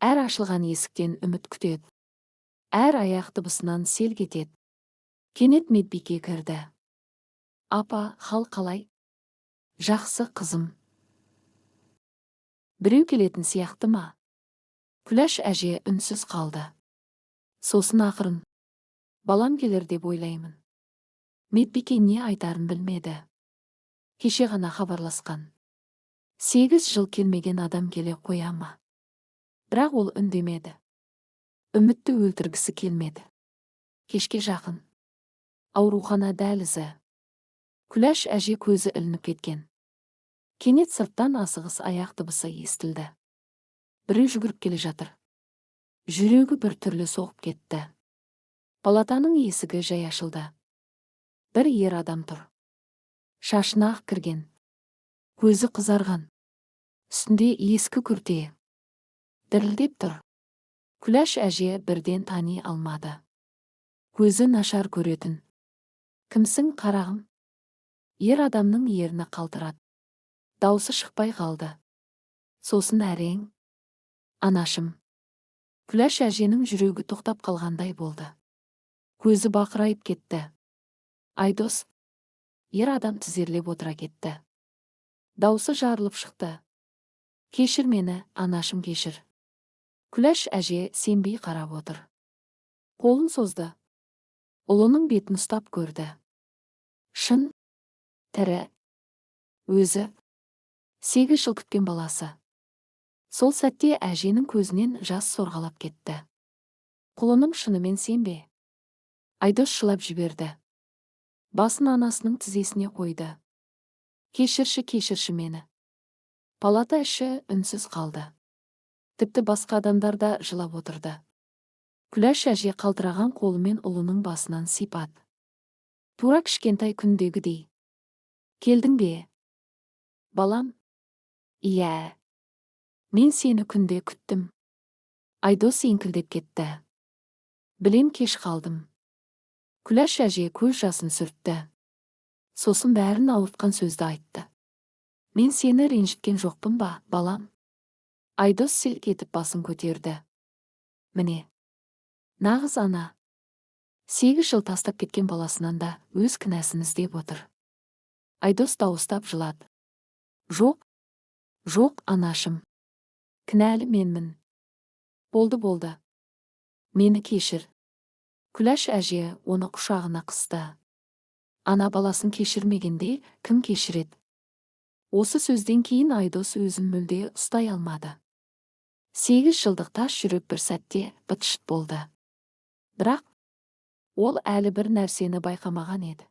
Speaker 1: Әр ашылған есіктен үміт күтеді. Әр аяқ дыбысынан селк етеді. Кенет медбике кірді. Апа, хал қалай? Жақсы, қызым. Біреу келетін сияқты ма? Күләш әже үнсіз қалды. Сосын ақырын. Балам келер деп ойлаймын. Медбике не айтарын білмеді. Кеше ғана хабарласқан. 8 жыл келмеген адам келе қоя ма? Бірақ ол үндемеді. Үмітті өлтіргісі келмеді. Кешке жақын. Аурухана дәлізі. Күләш әже көзі ілініп кеткен. Кенет сырттан асығыс аяқ дыбысы естілді. Біреу жүгіріп келе жатыр. Жүрегі бір түрлі соғып кетті. Палатаның есігі жай ашылды. Бір ер адам тұр. Шашына ақ кірген. Көзі қызарған. Үстінде ескі күрте. Дірілдеп тұр. Күләш әже бірден тани алмады. Көзі нашар көретін. Кімсің, қарағым? Ер адамның ерні қалтырады. Даусы шықпай қалды. Сосын әрең: «Анашым». Күләш әженің жүрегі тоқтап қалғандай болды. Көзі бақырайып кетті. Айдос ер адам тізерлеп отыра кетті. Даусы жарылып шықты: «Кешір мені, анашым, кешір». Күләш әже сенбей қарап отыр. Қолын созды. Ұлының бетін ұстап көрді. Шын, тірі, өзі 8 жыл күткен баласы. Сол сәтте әженің көзінен жас сорғалап кетті. «Құлыным, шынымен сен бе?» Айдос жылап жіберді. Басын анасының тізесіне қойды. Кешірші мені». Палата іші үнсіз қалды. Тіпті басқа адамдар да жылап отырды. Күләш әже қалтыраған қолымен ұлының басынан сипат. Тура кішкентай күндегідей: «Келдің бе, балам?» «Иә, мен сені күнде күттім». Айдос еңкілдеп кетті. «Білем, кеш қалдым». Күләш әже көз жасын сүртті. Сосын бәрін ауыртқан сөзді айтты: «Мен сені ренжіткен жоқпын ба, балам?» Айдос селк етіп басын көтерді. Міне, нағыз ана 8 жыл тастап кеткен баласынан да өз кінәсін іздеп отыр. Айдос дауыстап жылады: «Жоқ, жоқ, анашым. Кінәлі менмін. Болды. Мені кешір». Күләш әже оны құшағына қысты. Ана баласын кешірмегенде кім кешіреді? Осы сөзден кейін Айдос өзін мүлде ұстай алмады. 8 жылдық тас жүрек бір сәтте быт-шыт болды. Бірақ ол әлі бір нәрсені байқамаған еді.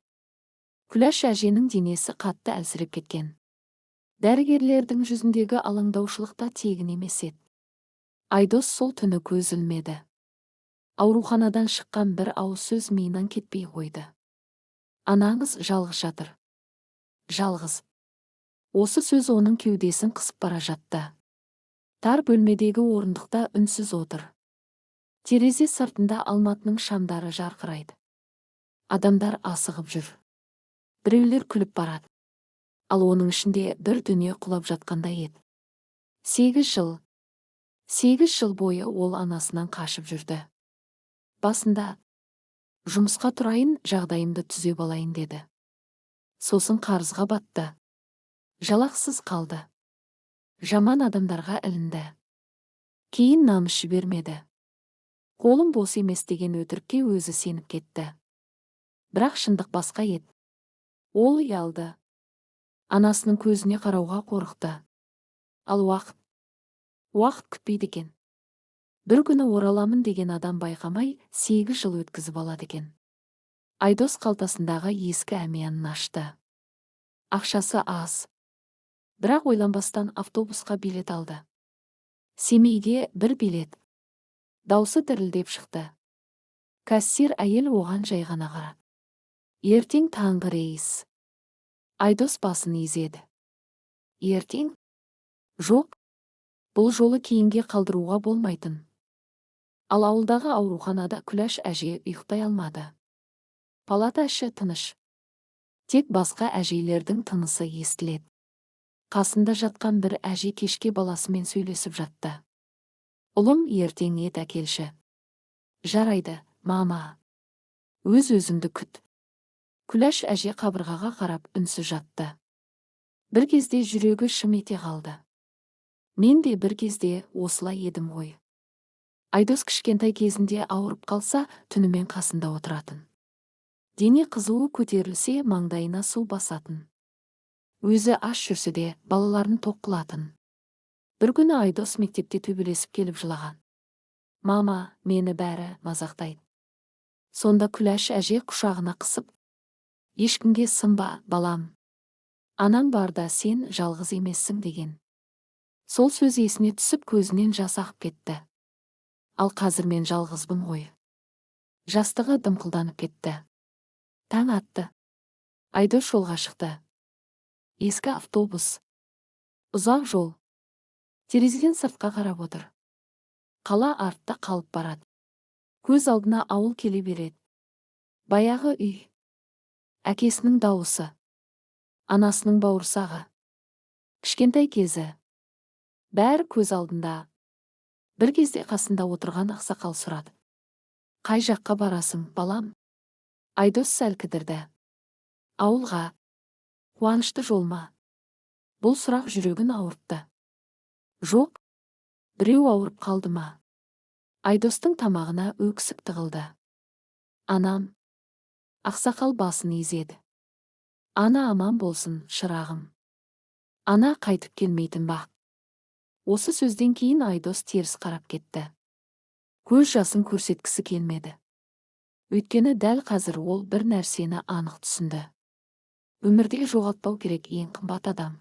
Speaker 1: Күләш әженің денесі қатты әлсіреп кеткен. Дәрігерлердің жүзіндегі алаңдаушылықта тегін емес еді. Айдос сол түні көз ілмеді. Ауруханадан шыққан бір ауыз сөз миынан кетпей қойды: «Анаңыз жалғыз жатыр». Жалғыз. Осы сөз оның кеудесін қысып бара жатты. Тар бөлмедегі орындықта үнсіз отыр. Терезе сыртында Алматының шамдары жарқырайды. Адамдар асығып жүр. Біреулер күліп барады. Ал оның ішінде бір дүние құлап жатқандай еді. 8 жыл бойы ол анасынан қашып жүрді. Басында жұмысқа тұрайын, жағдайымды түзеп алайын деді. Сосын қарызға батты. Жалақсыз қалды. Жаман адамдарға ілінді. Кейін намыс жібермеді. Қолым бос емес деген өтірікке өзі сеніп кетті. Бірақ шындық басқа еді. Ол ұялды. Анасының көзіне қарауға қорықты. Ал уақыт күтпейді екен. Бір күні ораламын деген адам байқамай 8 жыл өткізіп алады екен. Айдос қалтасындағы ескі әмиянын ашты. Ақшасы аз. Бірақ ойланбастан автобусқа билет алды. Семейге бір билет. Даусы дірілдеп шықты. Кассир әйел оған жай ғана қарады. Ертең таңғы рейс. Айдос басын изеді. Ертең? Жоқ, бұл жолы кейінге қалдыруға болмайтын. Ал ауылдағы ауруханада Күләш әже ұйықтай алмады. Палата іші тыныш. Тек басқа әжейлердің тынысы естіледі. Қасында жатқан бір әже кешке баласымен сөйлесіп жатты. «Ұлым, ертең ет әкелші». «Жарайды, мама. Өз-өзіңді күт». Күләш әже қабырғаға қарап үнсіз жатты. Бір кезде жүрегі шым ете қалды. Мен де бір кезде осылай едім ғой. Айдос кішкентай кезінде ауырып қалса, түнімен қасында отыратын. Дене қызуы көтерілсе, маңдайына су басатын. Өзі аш жүрсе де балаларын тоқ қылатын. Бір күні Айдос мектепте төбелесіп келіп жылаған. Мама, мені бәрі мазақтайды. Сонда Күләш әже құшағына қысып: «Ешкімге сынба, балам. Анаң барда сен жалғыз емессің» деген. Сол сөз есіне түсіп көзінен жас ағып кетті. Ал қазір мен жалғызбын ғой. Жастығы дымқылданып кетті. Таң атты. Айдос жолға шықты. Ескі автобус. Ұзақ жол. Терезеден сыртқа қарап отыр. Қала артта қалып барады. Көз алдына ауыл келе береді. Баяғы үй. Әкесінің дауысы. Анасының бауырсағы. Кішкентай кезі. Бәрі көз алдында. Бір кезде қасында отырған ақсақал сұрады. Қай жаққа барасың, балам? Айдос сәл кідірді. Ауылға. Қуанышты жол ма? Бұл сұрақ жүрегін ауыртты. Жоқ, біреу ауырып қалды ма? Айдостың тамағына өксік тығылды. Анам. Ақсақал басын изеді. Ана аман болсын, шырағым. Ана қайтып келмейтін бақ. Осы сөзден кейін Айдос теріс қарап кетті. Көз жасын көрсеткісі келмеді. Өйткені дәл қазір ол бір нәрсені анық түсінді. Өмірде жоғалтпау керек ең қымбат адам.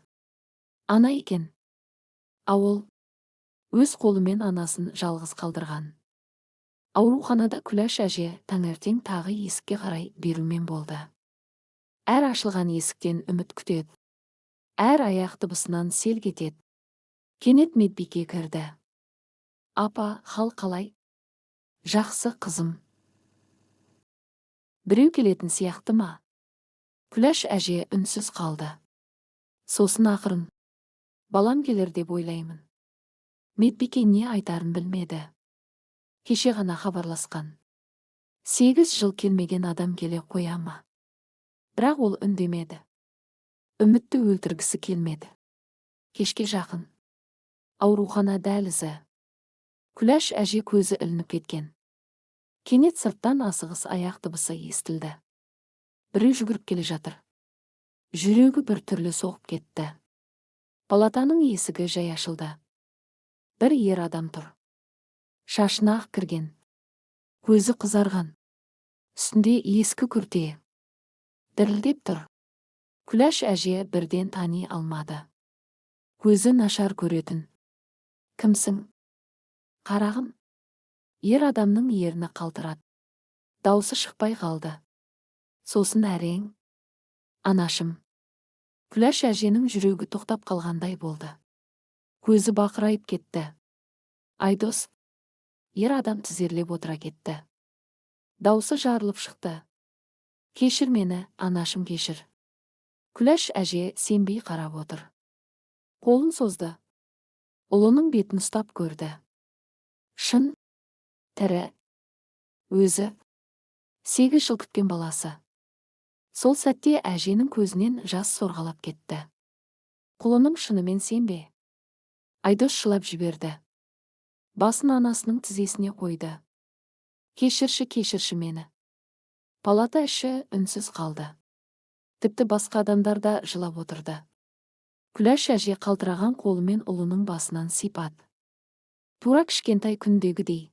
Speaker 1: Ана екен. Ауыл өз қолымен анасын жалғыз қалдырған. Ауруханада Күләш әже таңертең тағы есікке қарай берумен болды. Әр ашылған есіктен үміт күтеді. Әр аяқ дыбысынан селк етеді. Кенет Медбике кірді. Апа, хал қалай? Жақсы, қызым. Біреу келетін сияқты ма? Күләш әже үнсіз қалды. Сосын ақырын. Балам келер деп ойлаймын. Медбике не айтарын білмеді. Кеше ғана хабарласқан. 8 жыл келмеген адам келе қоя ма? Бірақ ол үндемеді. Үмітті өлтіргісі келмеді. Кешке жақын. Аурухана дәлізі. Күләш әже көзі ілініп кеткен. Кенет сырттан асығыс аяқ дыбысы естілді. Біреу жүгіріп келе жатыр. Жүрегі бір түрлі соғып кетті. Палатаның есігі жай ашылды. Бір ер адам тұр. Шашына ақ кірген. Көзі қызарған. Үстінде ескі күрте. Дірілдеп тұр. Күләш әже бірден тани алмады. Көзі нашар көретін. Кімсің? Қарағым. Ер адамның ерні қалтырады. Даусы шықпай қалды. Сосын әрең. Анашым. Күләш әженің жүрегі тоқтап қалғандай болды. Көзі бақырайып кетті. Айдос. Ер адам тізерлеп отыра кетті. Даусы жарылып шықты. Кешір мені, анашым, кешір. Күләш әже сенбей қарап отыр. Қолын созды. Ұлының бетін ұстап көрді. Шын. Тірі. Өзі. 8 жыл күткен баласы. Сол сәтте әженің көзінен жас сорғалап кетті. Құлыным, шынымен сен бе? Айдос жылап жіберді. Басын анасының тізесіне қойды. Кешірші мені. Палата іші үнсіз қалды. Тіпті басқа адамдар да жылап отырды. Күләш әже қалтыраған қолымен ұлының басынан сипады. Тура кішкентай күндегідей.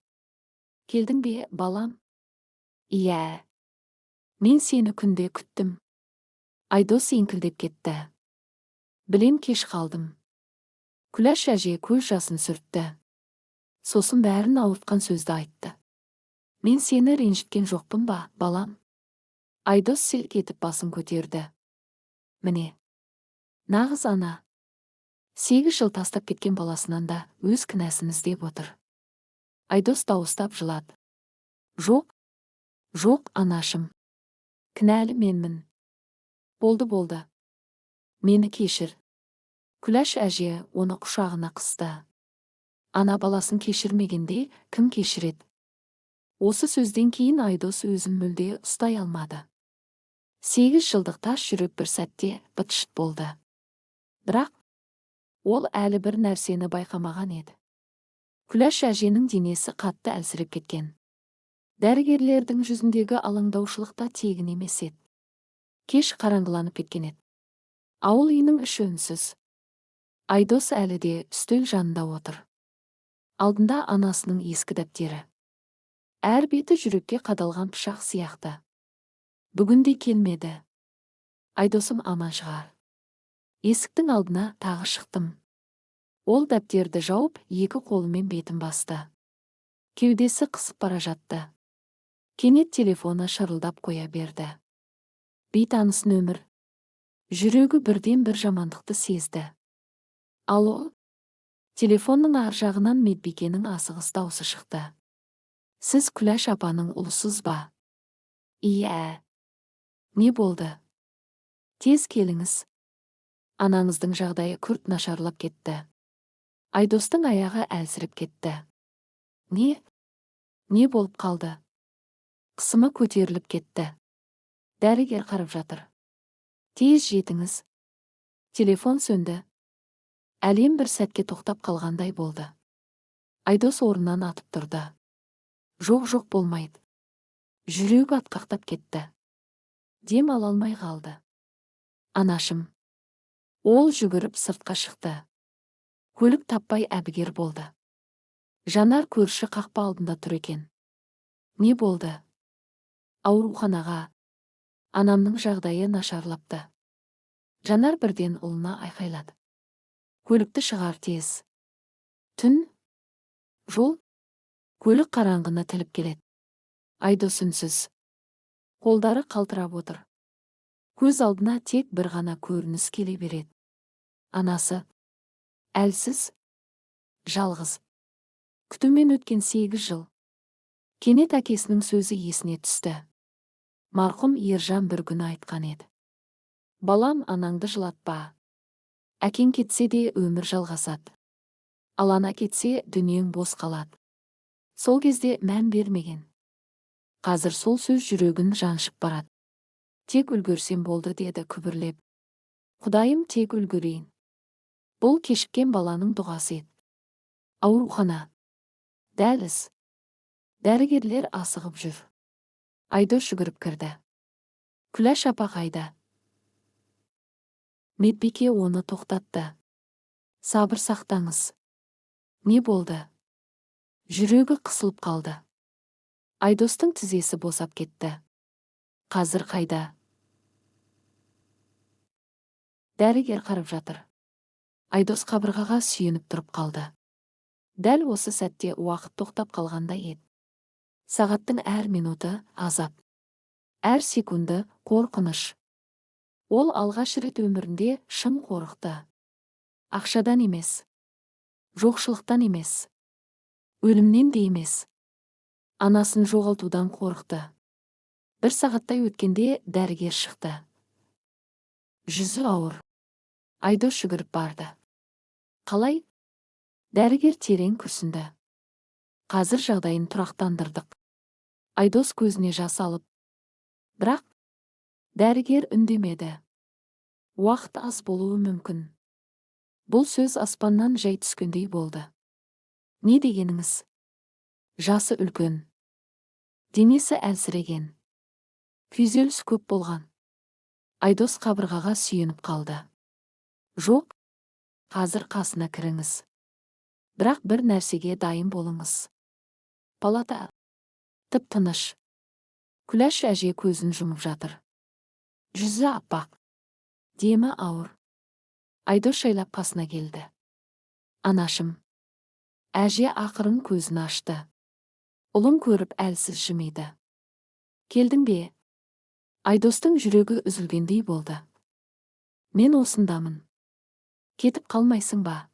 Speaker 1: Келдің бе, балам? Иә. Мен сені күнде күттім. Айдос еңкілдеп кетті. Білем, кеш қалдым. Күләш әже көз жасын сүртті. Сосын бәрін ауыртқан сөзді айтты. Мен сені ренжіткен жоқпын ба, балам? Айдос селк етіп басын көтерді. Міне. Нағыз ана. 8 жыл тастап кеткен баласынан да өз кінәсін іздеп отыр. Айдос дауыстап жылады. Жоқ, анашым. Кінәлі менмін. Болды. Мені кешір. Күләш әже оны құшағына қысты. Ана баласын кешірмегенде кім кешіреді? Осы сөзден кейін Айдос өзін мүлде ұстай алмады. 8 жылдық тас жүрек бір сәтте быт-шыт болды. Бірақ ол әлі бір нәрсені байқамаған еді. Күләш әженің денесі қатты әлсіреп кеткен. Дәрігерлердің жүзіндегі алаңдаушылықта тегін емес еді. Кеш қараңғыланып кеткен еді. Ауыл үйінің іші үнсіз. Айдос әлі де үстел жанында отыр. Алдында анасының ескі дәптері. Әр беті жүрекке қадалған пышақ сияқты. Бүгінде келмеді. Айдосым аман шығар. Есіктің алдына тағы шықтым. Ол дәптерді жауып, екі қолымен бетін басты. Кеудесі қысып бара жатты. Кенет телефоны шырылдап қоя берді. Бейтаныс нөмір. Жүрегі бірден бір жамандықты сезді. Алло? Телефонның ар жағынан Медбикенің асығыс даусы шықты. Сіз Күләш апаның ұлысыз ба? Иә. Не болды? Тез келіңіз. Анаңыздың жағдайы күрт нашарлап кетті. Айдостың аяғы әлсіреп кетті. Не болып қалды? Қысымы көтеріліп кетті. Дәрігер қарап жатыр. Тез жетіңіз. Телефон сөнді. Әлем бір сәтке тоқтап қалғандай болды. Айдос орнынан атып тұрды. Жоқ болмайды. Жүрегі атқақтап кетті. Дем ала алмай қалды. Анашым. Ол жүгіріп сыртқа шықты. Көлік таппай әбігер болды. Жанар көрші қақпа алдында тұр екен. Не болды? Ауруханаға. Анамның жағдайы нашарлапты. Жанар бірден ұлына айқайлады. Көлікті шығар тез. Түн. Жол. Көлік қараңғыны тіліп келеді. Айдос үнсіз. Қолдары қалтырап отыр. Көз алдына тек бір ғана көрініс келе береді. Анасы. Әлсіз. Жалғыз. Күтумен өткен 8 жыл. Кенет әкесінің сөзі есіне түсті. Марқұм Ержан бір күні айтқан еді. Балам, анаңды жылатпа. Әкең кетсе де өмір жалғасады. Ал ана кетсе дүниең бос қалады. Сол кезде мән бермеген. Қазір сол сөз жүрегін жаншып барады. Тек үлгерсем болды деді күбірлеп. Құдайым, тек үлгерейін. Бұл кешіккен баланың дұғасы еді. Аурухана. Дәліз. Дәрігерлер асығып жүр. Айдос жүгіріп кірді. Күләш апа қайда? Медбике оны тоқтатты. Сабыр сақтаңыз. Не болды? Жүрегі қысылып қалды. Айдостың тізесі босап кетті. Қазір қайда? Дәрігер қарап жатыр. Айдос қабырғаға сүйеніп тұрып қалды. Дәл осы сәтте уақыт тоқтап қалғандай еді. Сағаттың әр минуты азап. Әр секунды қорқыныш. Ол алғаш рет өмірінде шын қорықты. Ақшадан емес. Жоқшылықтан емес. Өлімнен де емес. Анасын жоғалтудан қорықты. 1 сағаттай өткенде дәрігер шықты. Жүзі ауыр. Айдос жүгіріп барды. Қалай? Дәрігер терең күрсінді. Қазір жағдайын тұрақтандырдық. Айдос көзіне жас алып. Бірақ дәрігер үндемеді. Уақыт аз болуы мүмкін. Бұл сөз аспаннан жай түскендей болды. Не дегеніңіз? Жасы үлкен. Денесі әлсіреген. Күйзеліс көп болған. Айдос қабырғаға сүйеніп қалды. Жоқ, қазір қасына кіріңіз. Бірақ бір нәрсеге дайын болыңыз. Палата. Тып-тыныш. Күләш әже көзін жұмып жатыр. Жүзі аппақ. Демі ауыр. Айдос шайлап қасына келді. Анашым. Әже ақырын көзін ашты. Ұлын көріп әлсіз жымиды. Келдің бе? Айдостың жүрегі үзілгендей болды. Мен осындамын. Кетіп қалмайсың ба?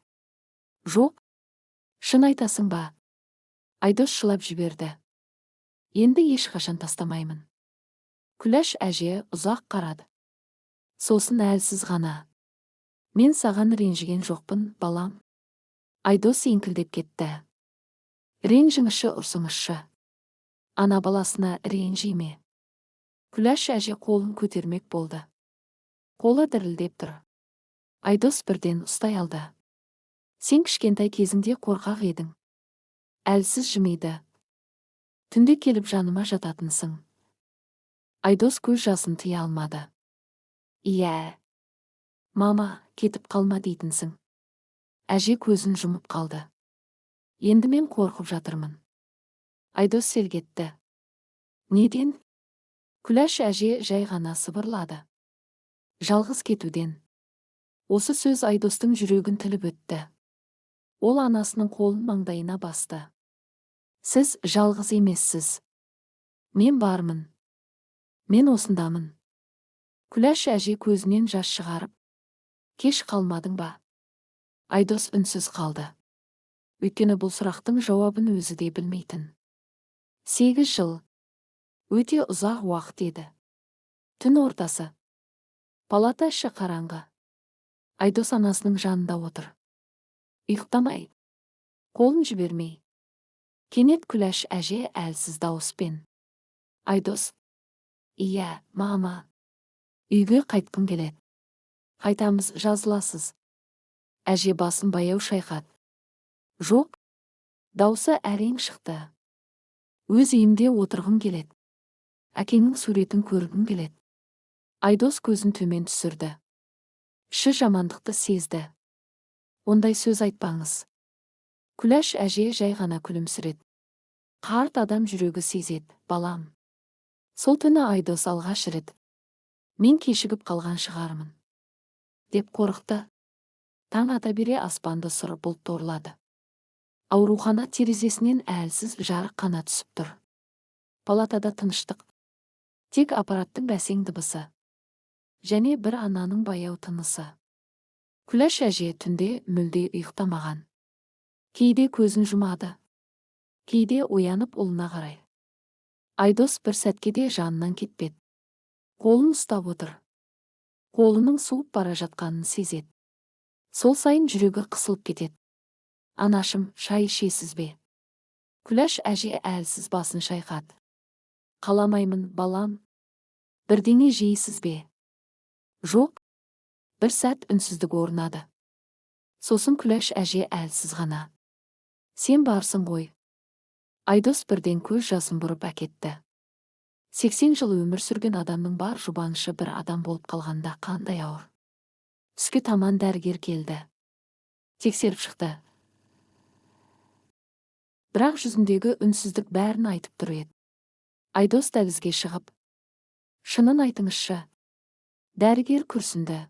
Speaker 1: Жоқ. Шын айтасың ба? Айдос жылап жіберді. Енді ешқашан тастамаймын. Күләш әже ұзақ қарады. Сосын әлсіз ғана. Мен саған ренжіген жоқпын, балам. Айдос еңкілдеп кетті. Ренжіңізші, ұрсыңызшы. Ана баласына ренжи ме? Күләш әже қолын көтермек болды. Қолы дірілдеп тұр. Айдос бірден ұстай алды. Сен кішкентай кезіңде қорқақ едің. Әлсіз жымиды. Түнде келіп жаныма жататынсың. Айдос көз жасын тыя алмады. Иә. Мама, кетіп қалма дейтінсің. Әже көзін жұмып қалды. Енді мен қорқып жатырмын. Айдос селгетті. Неден? Күләш әже жай ғана сыбырлады. Жалғыз кетуден. Осы сөз Айдостың жүрегін тіліп өтті. Ол анасының қолын маңдайына басты. Сіз жалғыз емессіз. Мен бармын. Мен осындамын. Күләш әже көзінен жас шығарып. Кеш қалмадың ба? Айдос үнсіз қалды. Өйткені бұл сұрақтың жауабын өзі де білмейтін. 8 жыл. Өте ұзақ уақыт еді. Түн ортасы. Палата іші қараңғы. Айдос анасының жанында отыр. Ұйықтамай, қолын жібермей. Кенет Күләш әже әлсіз дауыспен. Айдос: «Иә, мама. Үйге қайтқым келеді». «Қайтамыз, жазыласыз». Әже басын баяу шайқады. «Жоқ». Даусы әрең шықты. «Өз үйімде отырғым келеді. Әкеңнің суретін көргім келеді». Айдос көзін төмен түсірді. Іші жамандықты сезді. «Ондай сөз айтпаңыз». Күләш әже жай ғана күлімсіреді. «Қарт адам жүрегі сезеді, балам». Сол түні Айдос алғаш рет «Мен кешігіп қалған шығармын» деп қорықты. Таң ата бере аспанды сұр бұлт торлады. Аурухана терезесінен әлсіз жарық қана түсіп тұр. Палатада тыныштық. Тек аппараттың бәсең дыбысы. Және бір ананың баяу тынысы. Күләш әже түнде мүлде ұйықтамаған. Кейде көзін жұмады. Кейде оянып ұлына қарай. Айдос бір сәтке де жанынан кетпеді. Қолын ұстап отыр. Қолының суып бара жатқанын сезеді. Сол сайын жүрегі қысылып кетеді. «Анашым, шай ішесіз бе?» Күләш әже әлсіз басын шайқады. «Қаламаймын, балам». «Бірдеңе жейсіз бе?» «Жоқ». Бір сәт үнсіздік орнады. Сосын Күләш әже әлсіз ғана: «Сен барсың ғой». Айдос бірден көз жасын бұрып әкетті. 80 жыл өмір сүрген адамның бар жұбанышы бір адам болып қалғанда қандай ауыр. Түске таман дәрігер келді. Тексеріп шықты. Бірақ жүзіндегі үнсіздік бәрін айтып тұр еді. Айдос дәлізге шығып: «Шынын айтыңызшы». Дәрігер күрсінді.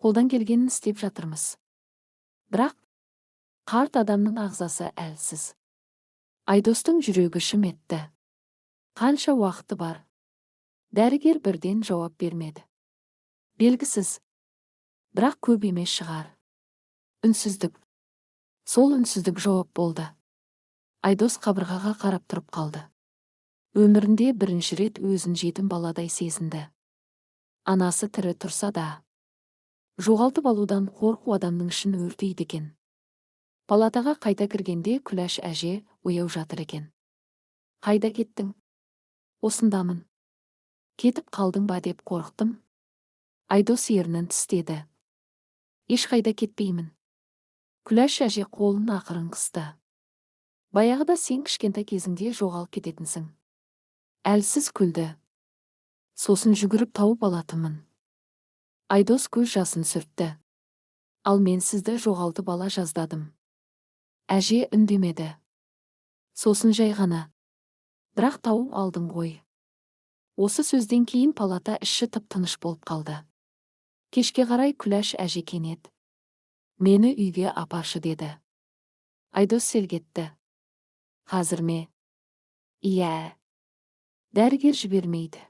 Speaker 1: «Қолдан келгенін істеп жатырмыз. Бірақ қарт адамның ағзасы әлсіз». Айдостың жүрегі шым етті. Қанша уақыты бар? Дәрігер бірден жауап бермеді. Белгісіз. Бірақ көп емес шығар. Үнсіздік. Сол үнсіздік жауап болды. Айдос қабырғаға қарап тұрып қалды. Өмірінде бірінші рет өзін жетім баладай сезінді. Анасы тірі тұрса да, жоғалтып алудан қорқу адамның ішін өртейді екен. Палатаға қайта кіргенде Күләш әже ояу жатыр екен. «Қайда кеттің?» «Осындамын». «Кетіп қалдың ба?» деп қорықтым. Айдос ернін тістеді. «Ешқайда кетпеймін». Күләш әже қолын ақырын қысты. «Баяғыда сен кішкентай кезіңде жоғалып кететінсің». Әлсіз күлді. «Сосын жүгіріп тауып алатынмын». Айдос көз жасын сүртті. «Ал мен сізді жоғалтып ала жаздадым». Әже үндемеді. Сосын жай ғана: «Бірақ тауып алдың ғой». Осы сөзден кейін палата іші тып-тыныш болып қалды. Кешке қарай Күләш әже кенет: «Мені үйге апаршы» деді. Айдос селк етті. «Қазір ме?» «Иә». Дәрігер жібермейді.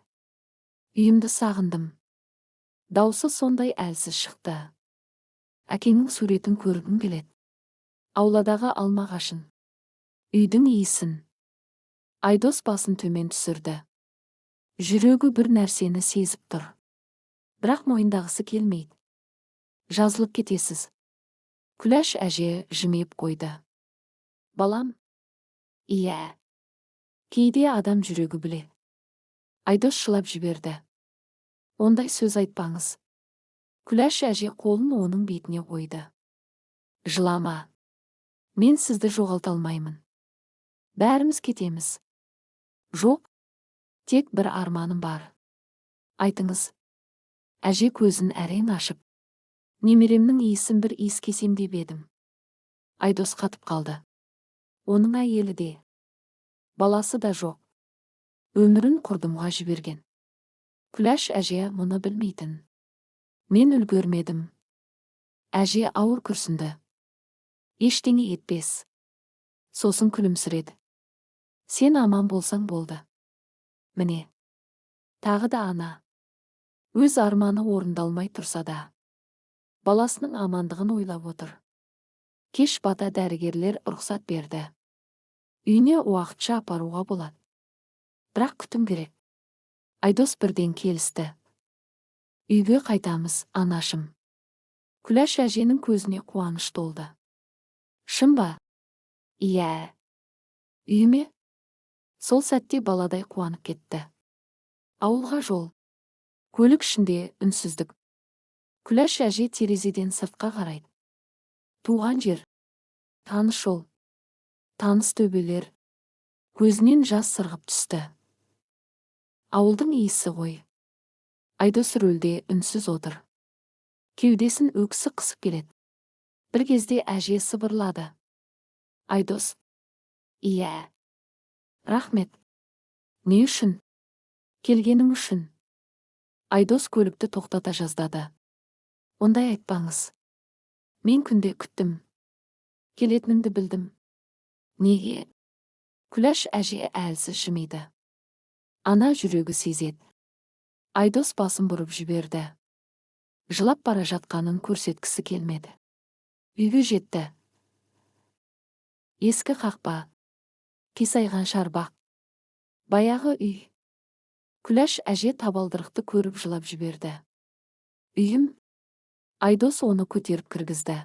Speaker 1: «Үйімді сағындым». Даусы сондай әлсіз шықты. «Әкеңнің суретін көргім келеді». Ауладағы алма ағашын. Үйдің иісін. Айдос басын төмен түсірді. Жүрегі бір нәрсені сезіп тұр. Бірақ мойындағысы келмейді. «Жазылып кетесіз». Күләш әже жымиып қойды. «Балам?» «Иә». Кейде адам жүрегі біле. Айдос жылап жіберді. «Ондай сөз айтпаңыз». Күләш әже қолын оның бетіне қойды. «Жылама. Мен сізді жоғалта алмаймын. Бәріміз кетеміз». «Жоқ. Тек бір арманым бар». «Айтыңыз». Әже көзін әрең ашып: «Немеремнің иісін бір иіскесем деп едім». Айдос қатып қалды. Оның әйелі де, баласы да жоқ. Өмірін құрдымға жіберген. Күләш әже мұны білмейтін. «Мен үлгермедім». Әже ауыр күрсінді. «Ештеңе етпес». Сосын күлімсіреді. «Сен аман болсаң болды». Міне. Тағы да ана. Өз арманы орындалмай тұрса да, баласының амандығын ойлап отыр. Кеш бата дәрігерлер рұқсат берді. Үйіне уақытша апаруға болады. Бірақ күтім керек. Айдос бірден келісті. «Үйге қайтамыз, анашым». Күләш әженің көзіне қуаныш толды. Шын ба? Иә. Үйіме? Сол сәтте баладай қуанып кетті. Ауылға жол. Көлік ішінде үнсіздік. Күләш әже терезеден сыртқа қарайды. Туған жер. Таныс жол. Таныс төбелер. Көзінен жас сырғып түсті. Ауылдың иісі ғой. Айдос рөлде үнсіз отыр. Кеудесін өксі қысып келеді. Бір кезде әже сыбырлады. Айдос. Иә. Рахмет. Не үшін? Келгенің үшін. Айдос көлікті тоқтата жаздады. Ондай айтпаңыз. Мен күнде күттім. Келетініңді білдім. Неге? Күләш әже әлсіз жымиды. Ана жүрегі сезеді. Айдос басын бұрып жіберді. Жылап бара жатқанын көрсеткісі келмеді. Үйге жетті. Ескі қақпа. Қисайған шарбақ. Баяғы үй. Күләш әже табалдырықты көріп жылап жіберді. Үйім? Айдос оны көтеріп кіргізді.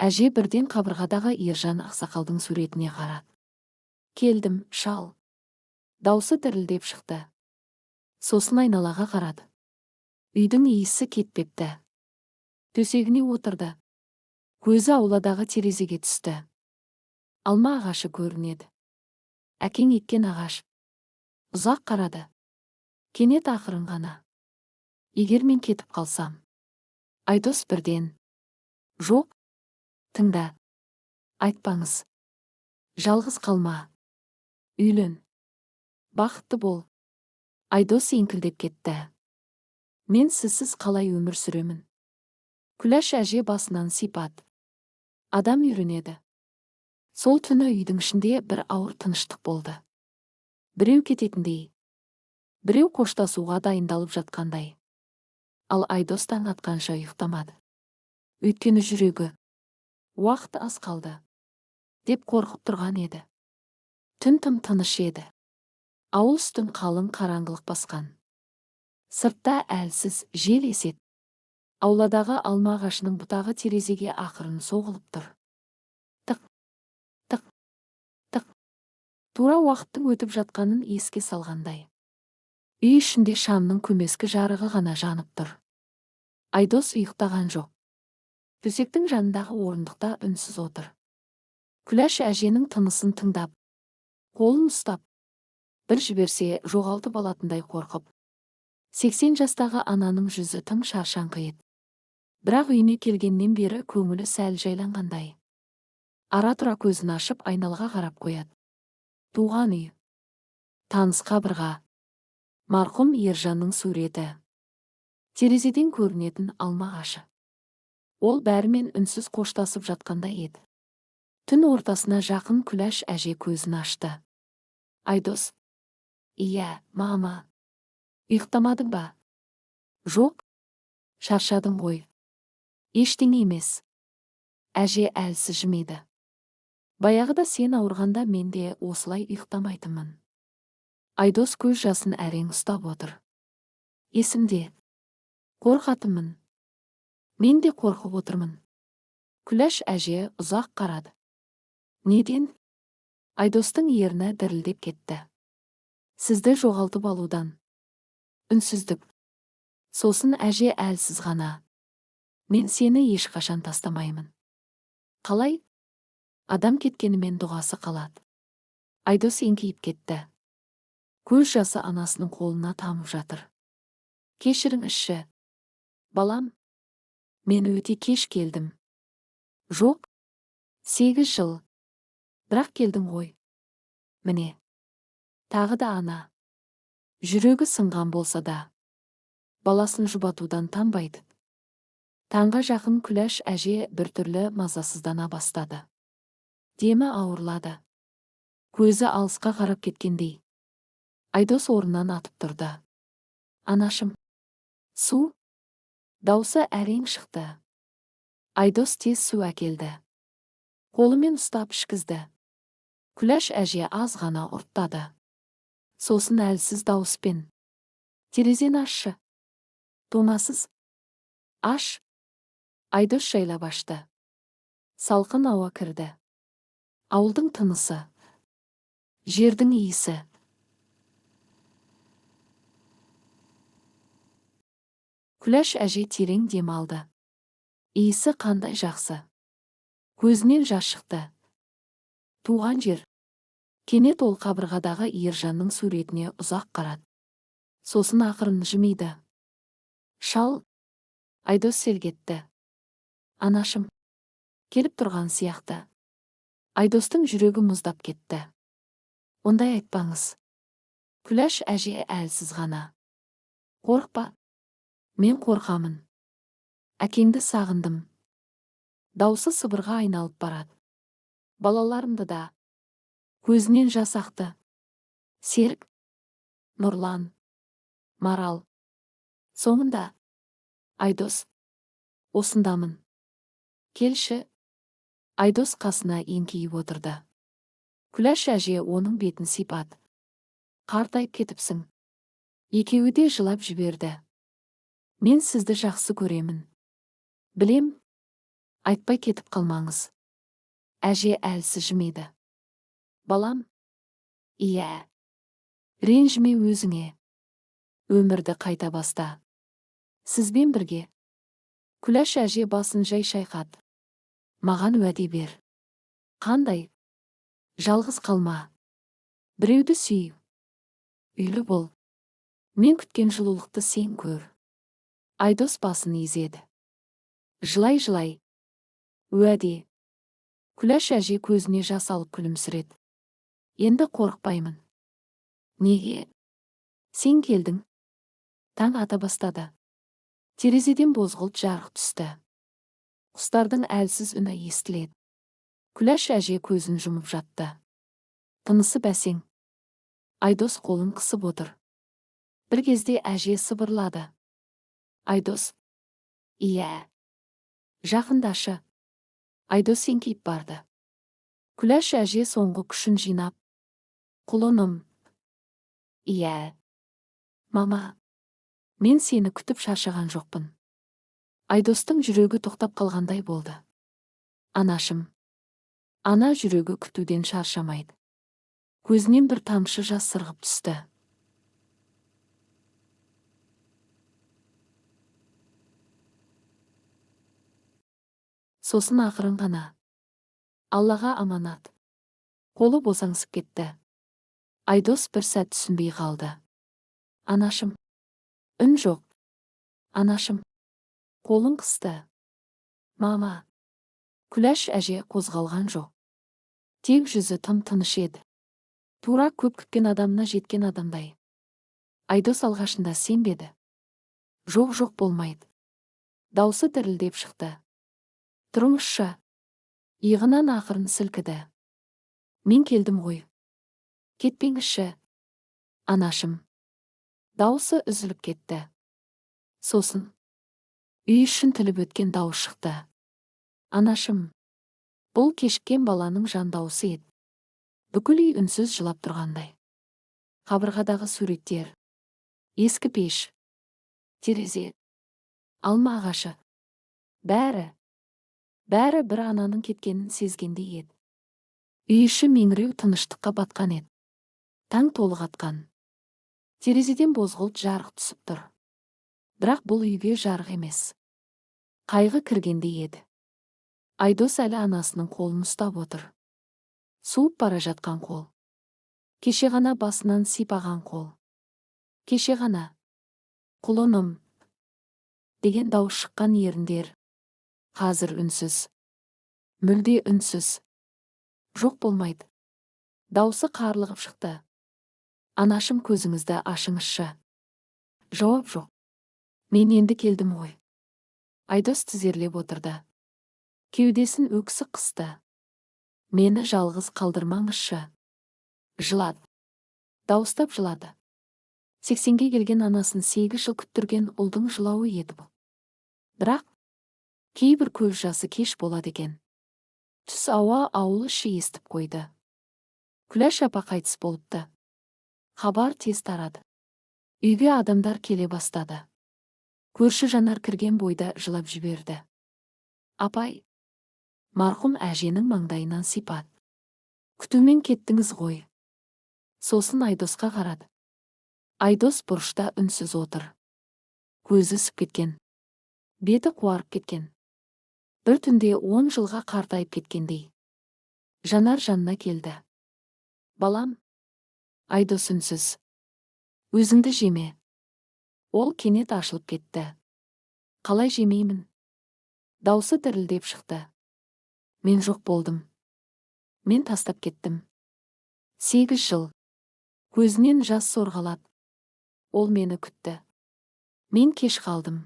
Speaker 1: Әже бірден қабырғадағы Ержан ақсақалдың суретіне қарады. Келдім, шал. Даусы дірілдеп шықты. Сосын айналаға қарады. Үйдің иісі кетпепті. Төсегіне отырды. Көзі ауладағы терезеге түсті. Алма ағашы көрінеді. Әкең еккен ағаш. Ұзақ қарады. Кенет ақырын ғана. Егер мен кетіп қалсам. Айдос бірден. Жоқ. Тыңда. Айтпаңыз. Жалғыз қалма. Үйлен. Бақытты бол. Айдос еңкілдеп кетті. Мен сізсіз қалай өмір сүремін? Күләш әже басынан сипат. Адам үйренеді. Сол түні үйдің ішінде бір ауыр тыныштық болды. Біреу кететіндей. Біреу қоштасуға дайындалып жатқандай. Ал Айдос таң атқанша ұйықтамады. Өйткені жүрегі. Уақыт аз қалды. Деп қорқып тұрған еді. Түн тым тыныш еді. Ауыл үстін қалың қараңғылық басқан. Сыртта әлсіз жел еседі. Ауладағы алма ағашының бұтағы терезеге ақырын соғылып тұр. Тық, тық, тық. Тура уақыттың өтіп жатқанын еске салғандай. Үй ішінде шамның көмескі жарығы ғана жанып тұр. Айдос ұйықтаған жоқ. Төсектің жанындағы орындықта үнсіз отыр. Күләш әженің тынысын тыңдап, қолын ұстап, бір жіберсе жоғалтып алатындай қорқып. 80 жастағы ананың жүзі тым шаршаңқы еді. Бірақ үйіне келгеннен бері көңілі сәл жайланғандай. Ара-тұра көзін ашып айналаға қарап қояды. Туған үй. Таныс қабырға. Марқұм Ержанның суреті. Терезеден көрінетін алма ағашы. Ол бәрімен үнсіз қоштасып жатқандай еді. Түн ортасына жақын Күләш әже көзін ашты. Айдос. Иә, мама. Ұйықтамадың ба? Жоқ. Шаршадың ғой. Ештеңе емес. Әже әлсіз жымиды. Баяғыда сен ауырғанда мен де осылай ұйықтамайтынмын. Айдос көз жасын әрең ұстап отыр. Есімде. Қорқатынмын. Мен де қорқып отырмын. Күләш әже ұзақ қарады. Неден? Айдостың ерні дірілдеп кетті. Сізді жоғалтып алудан. Үнсіздік. Сосын әже әлсіз ғана. Мен сені ешқашан тастамаймын. Қалай? Адам кеткенімен дұғасы қалады. Айдос еңкейіп кетті. Көз жасы анасының қолына тамып жатыр. Кешіріңізші. Балам. Мен өте кеш келдім. Жоқ. 8 жыл. Бірақ келдің ғой. Міне. Тағы да ана. Жүрегі сынған болса да. Баласын жұбатудан танбайды. Таңға жақын Күләш әже біртүрлі мазасыздана бастады. Демі ауырлады. Көзі алысқа қарап кеткендей. Айдос орнынан атып тұрды. Анашым. Су? Даусы әрең шықты. Айдос тез су әкелді. Қолымен ұстап ішкізді. Күләш әже аз ғана ұрттады. Сосын әлсіз дауыспен. Терезені ашшы. Тоңасыз. Аш. Айдос жайлап ашты. Салқын ауа кірді. Ауылдың тынысы. Жердің иісі. Күләш әже терең дем алды. Иісі қандай жақсы. Көзінен жас шықты. Туған жер. Кенет ол қабырғадағы Ержанның суретіне ұзақ қарады. Сосын ақырын жымиды. Шал. Айдос селк етті. Анашым. Келіп тұрған сияқты. Айдостың жүрегі мұздап кетті. Ондай айтпаңыз. Күләш әже әлсіз ғана. Қорықпа. Мен қорқамын. Әкеңді сағындым. Даусы сыбырға айналып барады. Балаларымды да. Көзінен жас ақты. Серік. Нұрлан. Марал. Соңында. Айдос. Осындамын. Келші. Айдос қасына еңкейіп отырды. Күләш әже оның бетін сипады. Қартайып кетіпсің. Екеуі де жылап жіберді. Мен сізді жақсы көремін. Білем. Айтпай кетіп қалмаңыз. Әже әлсіз жымиды. Балам. Иә. Ренжіме өзіңе. Өмірді қайта баста. Сізбен бірге. Күләш әже басын жай шайқады. Маған уәде бер. Қандай? Жалғыз қалма. Біреуді сүй. Үйлі бол. Мен күткен жылулықты сен көр. Айдос басын изеді. Жылай-жылай. Уәде. Күләш әже көзіне жас алып күлімсіреді. Енді қорықпаймын. Неге? Сен келдің. Таң ата бастады. Терезеден бозғылт жарық түсті. Құстардың әлсіз үні естіледі. Күләш әже көзін жұмып жатты. Тынысы бәсең. Айдос қолын қысып отыр. Бір кезде әже сыбырлады. Айдос. Иә. Жақындашы. Айдос еңкейіп барды. Күләш әже соңғы күшін жинап. Құлыным. Иә. Мама. Мен сені күтіп шаршаған жоқпын. Айдостың жүрегі тоқтап қалғандай болды. Анашым. Ана жүрегі күтуден шаршамайды. Көзінен бір тамшы жас сырғып түсті. Сосын ақырын ғана. Аллаға аманат. Қолы босаңсып кетті. Айдос бір сәт түсінбей қалды. Анашым. Үн жоқ. Анашым. Қолын қысты. Мама. Күләш әже қозғалған жоқ. Тек жүзі тым-тыныш еді. Тура көп күткен адамына жеткен адамдай. Айдос алғашында сенбеді. Жоқ болмайды. Даусы дірілдеп шықты. Тұрыңызшы. Иығынан ақырын сілкіді. Мен келдім ғой. Кетпеңізші. Анашым. Даусы үзіліп кетті. Сосын. Үй ішін тіліп өткен дауыс шықты. Анашым. Бұл кешіккен баланың жан дауысы еді. Бүкіл үй үнсіз жылап тұрғандай. Қабырғадағы суреттер. Ескі пеш. Терезе. Алма ағашы. Бәрі бір ананың кеткенін сезгендей еді. Үй іші меңіреу тыныштыққа батқан еді. Таң толық атқан. Терезеден бозғылт жарық түсіп тұр. Бірақ бұл үйге жарық емес. Қайғы кіргендей еді. Айдос әлі анасының қолын ұстап отыр. Суып бара жатқан қол. Кеше ғана басынан сипаған қол. Кеше ғана. Құлыным. Деген дауыс шыққан еріндер. Қазір үнсіз. Мүлде үнсіз. Жоқ болмайды. Даусы қарлығып шықты. Анашым, көзіңізді ашыңызшы. Жауап жоқ. Мен енді келдім ғой. Айдос тізерлеп отырды. Кеудесін өксік қысты. Мені жалғыз қалдырмаңызшы. Жылады. Дауыстап жылады. 80-ге келген анасын 8 жыл күттірген ұлдың жылауы еді бұл. Бірақ кейбір көз жасы кеш болады екен. Түс ауа ауыл іші естіп қойды. Күләш апа қайтыс болыпты. Хабар тез тарады. Үйге адамдар келе бастады. Көрші жанар кірген бойда жылап жіберді. Апай, марқұм әженің маңдайынан сипат. Күтумен кеттіңіз ғой. Сосын Айдосқа қарады. Айдос бұрышта үнсіз отыр. Көзі ісіп кеткен. Беті қуарып кеткен. Бір түнде 10 жылға қартайып кеткендей. Жанар жанына келді. Балам. Айдос үнсіз. Өзіңді жеме. Ол кенет ашылып кетті. Қалай жемеймін? Даусы дірілдеп шықты. Мен жоқ болдым. Мен тастап кеттім. 8 жыл. Көзінен жас сорғалады. Ол мені күтті. Мен кеш қалдым.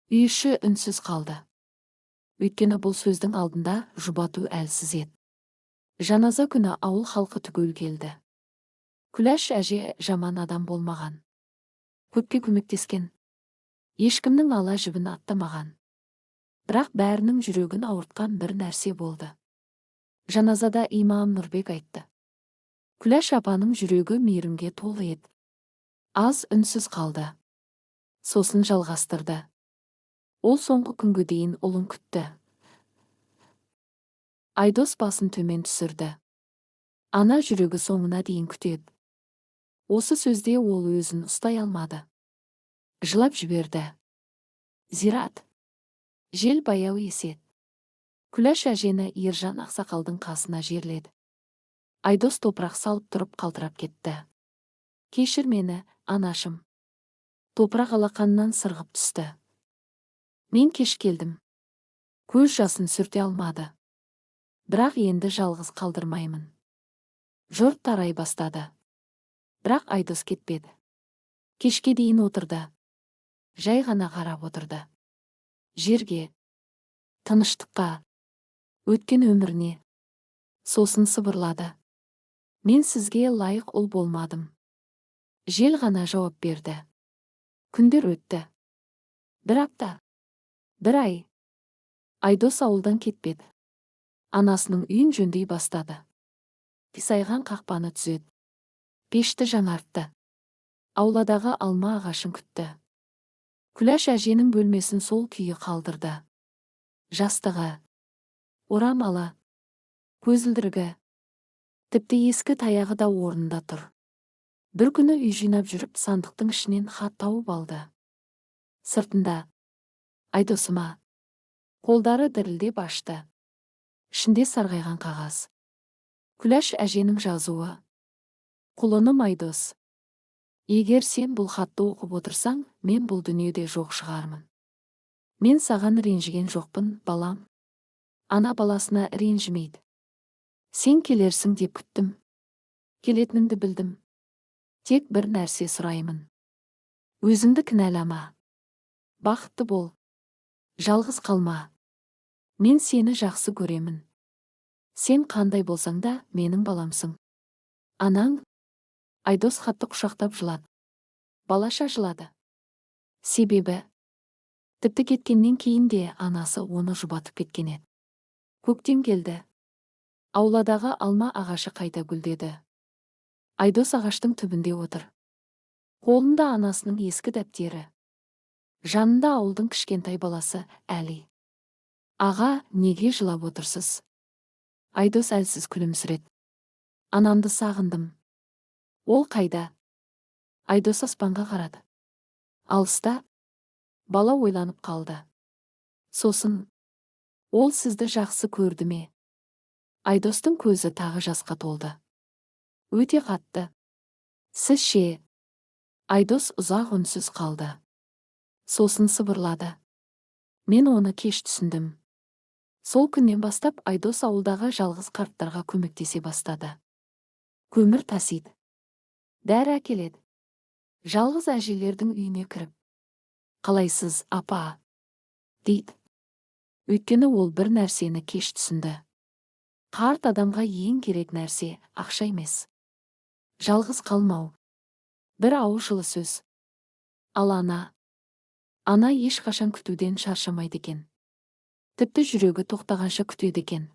Speaker 1: Үй іші үнсіз қалды. Өйткені бұл сөздің алдында жұбату әлсіз еді. Жаназа күні ауыл халқы түгел келді. Күләш әже жаман адам болмаған. Көпке көмектескен. Ешкімнің ала жібін аттамаған. Бірақ бәрінің жүрегін ауыртқан бір нәрсе болды. Жаназада имам Нұрбек айтты. Күләш апаның жүрегі мейірімге толы еді. Аз үнсіз қалды. Сосын жалғастырды. Ол соңғы күнге дейін ұлын күтті. Айдос басын төмен түсірді. Ана жүрегі соңына дейін күтеді. Осы сөзде ол өзін ұстай алмады. Жылап жіберді. Зират. Жел баяу есет. Күләш әжені Ержан ақсақалдың қасына жерледі. Айдос топырақ салып тұрып қалтырап кетті. Кешір мені, анашым. Топырақ алақанынан сырғып түсті. Мен кеш келдім. Көз жасын сүрте алмады. Бірақ енді жалғыз қалдырмаймын. Жұрт тарай бастады. Бірақ Айдос кетпеді. Кешке дейін отырды. Жай ғана қарап отырды. Жерге, тыныштыққа, өткен өміріне. Сосын сыбырлады. Мен сізге лайық ұл болмадым. Жел ғана жауап берді. Күндер өтті. Бір апта, бір ай. Айдос ауылдан кетпеді. Анасының үйін жөндей бастады. Қисайған қақпаны түзеді. Пешті жаңартты. Ауладағы алма ағашын күтті. Күләш әженің бөлмесін сол күйі қалдырды. Жастығы, орамалы, көзілдірігі, тіпті ескі таяғы да орнында тұр. Бір күні үй жинап жүріп сандықтың ішінен хат тауып алды. Сыртында: Айдосыма. Қолдары дірілдеп ашты. Ішінде сарғайған қағаз. Күләш әженің жазуы. Құлыным Айдос. Егер сен бұл хатты оқып отырсаң, мен бұл дүниеде жоқ шығармын. Мен саған ренжіген жоқпын, балам. Ана баласына ренжімейді. Сен келерсің деп күттім. Келетініңді білдім. Тек бір нәрсе сұраймын. Өзіңді кінәлама. Бақытты бол. Жалғыз қалма. Мен сені жақсы көремін. Сен қандай болсаң да менің баламсың. Анаң? Айдос хатты құшақтап жылады. Балаша жылады. Себебі тіпті кеткеннен кейін де анасы оны жұбатып кеткен еді. Көктем келді. Ауладағы алма ағашы қайта гүлдеді. Айдос ағаштың түбінде отыр. Қолында анасының ескі дәптері. Жанында ауылдың кішкентай баласы Әли. Аға, неге жылап отырсыз? Айдос әлсіз күлімсіреді. Анамды сағындым. Ол қайда? Айдос аспанға қарады. Алыста. Бала ойланып қалды. Сосын: ол сізді жақсы көрді ме? Айдостың көзі тағы жасқа толды. Өте қатты. Сіз ше? Айдос ұзақ үнсіз қалды. Сосын сыбырлады. Мен оны кеш түсіндім. Сол күннен бастап Айдос ауылдағы жалғыз қарттарға көмектесе бастады. Көмір тасиды. Дәрі әкеледі. Жалғыз әжелердің үйіне кіріп: қалайсыз, апа? дейді. Өйткені ол бір нәрсені кеш түсінді. Қарт адамға ең керек нәрсе ақша емес. Жалғыз қалмау. Бір ауыз жылы сөз. Ал ана ешқашан күтуден шаршамайды екен. Тіпті жүрегі тоқтағанша күтеді екен.